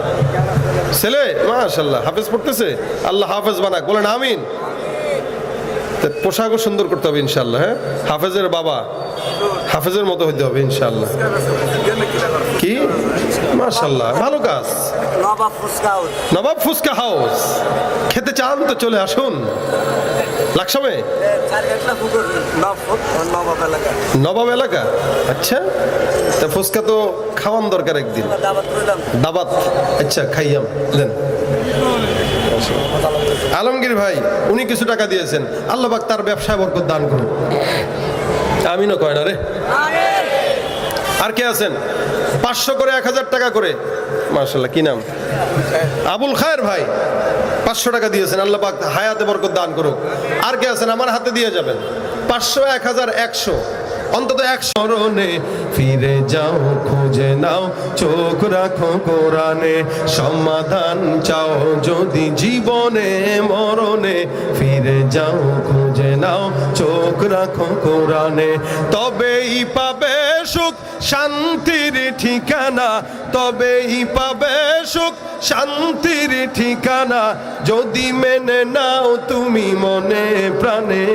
ছেলে, মাশাআল্লাহ হাফেজ পড়তেছে। আল্লাহ হাফেজ বানাক, বলেন আমিন। পোশাকও সুন্দর করতে হবে ইনশাআল্লাহ। হ্যাঁ, হাফেজের বাবা, হাফেজের মতো হইতে হবে ইনশাআল্লাহ। কি মাশাআল্লাহ, ভালো কাজ। নবাব ফুচকা হাউস খেতে চান তো চলে আসুন লাকসামে। নবাব এলাকা, আচ্ছা। তা ফুচকা তো খাওয়ান দরকার একদিন, দাবাত। আচ্ছা, খাইয়াম দেন। আলমগীর ভাই উনি কিছু টাকা দিয়েছেন, আল্লাহ পাক তার ব্যবসায় বরকত দান করুন। আমিনও কয় না রে। আর কে আছেন? 500 করে, 1,000 টাকা করে, মাশাআল্লাহ। কি নাম? আবুল খায়ের ভাই 500 টাকা দিয়েছেন, আল্লাহ পাক হায়াতে বরকত দান করুক। আর কে আছেন? আমার হাতে দিয়ে যাবেন। 500, 1,000, 100, অন্তত 100। স্মরণে ফিরে যাও, খুঁজে নাও, চোখ রাখো কোরআনে, সমাধান চাও যদি জীবনে মরণে। ফিরে যাও, খুঁজে নাও, চোখ রাখো কোরআনে, তবেই পাবে সুখ শান্তির ঠিকানা, তবেই পাবে সুখ শান্তির ঠিকানা। যদি মেনে নাও তুমি মনে প্রাণে,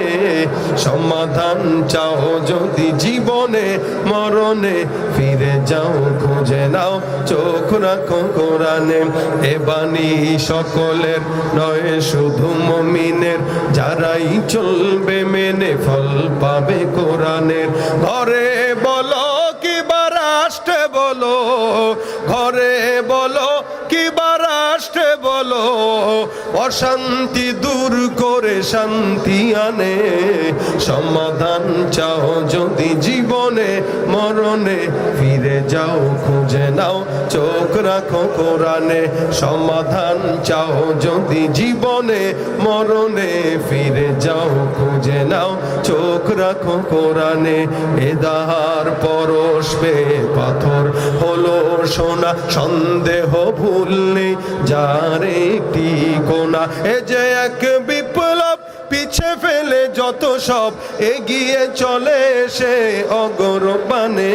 সমাধান চাও যদি যদি জীবনে মরণে ফিরে যাও খুঁজে নাও চোখ রাখো কোরআনে এ বাণী সকলের নয় শুধু মুমিনের যারাই চলবে মেনে ফল পাবে কোরআনের ঘরে বলো কিবা রাষ্ট্রে বলো ঘরে বলো কিবা রাষ্ট্রে বলো অশান্তি দূর করে শান্তি আনে সমাধান চাও যদি জীবনে মরণে ফিরে যাও খুঁজে নাও চোখ রাখো কোরআনে সমাধান চাও যদি জীবনে মরণে ফিরে যাও খুঁজে নাও চোখ রাখো কোরআনে এদার পরশবে পাথর হলো সোনা সন্দেহ ভুল নেই যার একটি কোনা এ যে এক বিপ্লব পিছে ফেলে যত সব এগিয়ে চলে সে অগরপানে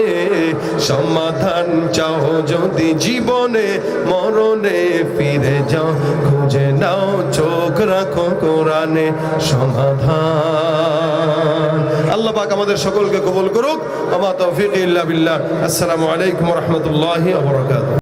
সমাধান চাও যদি জীবনে মরণে ফিরে যাও খুঁজে নাও চোখ রাখো কোরআনে সমাধান আল্লাহ পাক আমাদের সকলকে কবুল করুক ওয়া মা তাওফীক ইল্লা বিল্লাহ আসসালামু আলাইকুম ওয়া রাহমাতুল্লাহি ওয়া বারাকাতুহু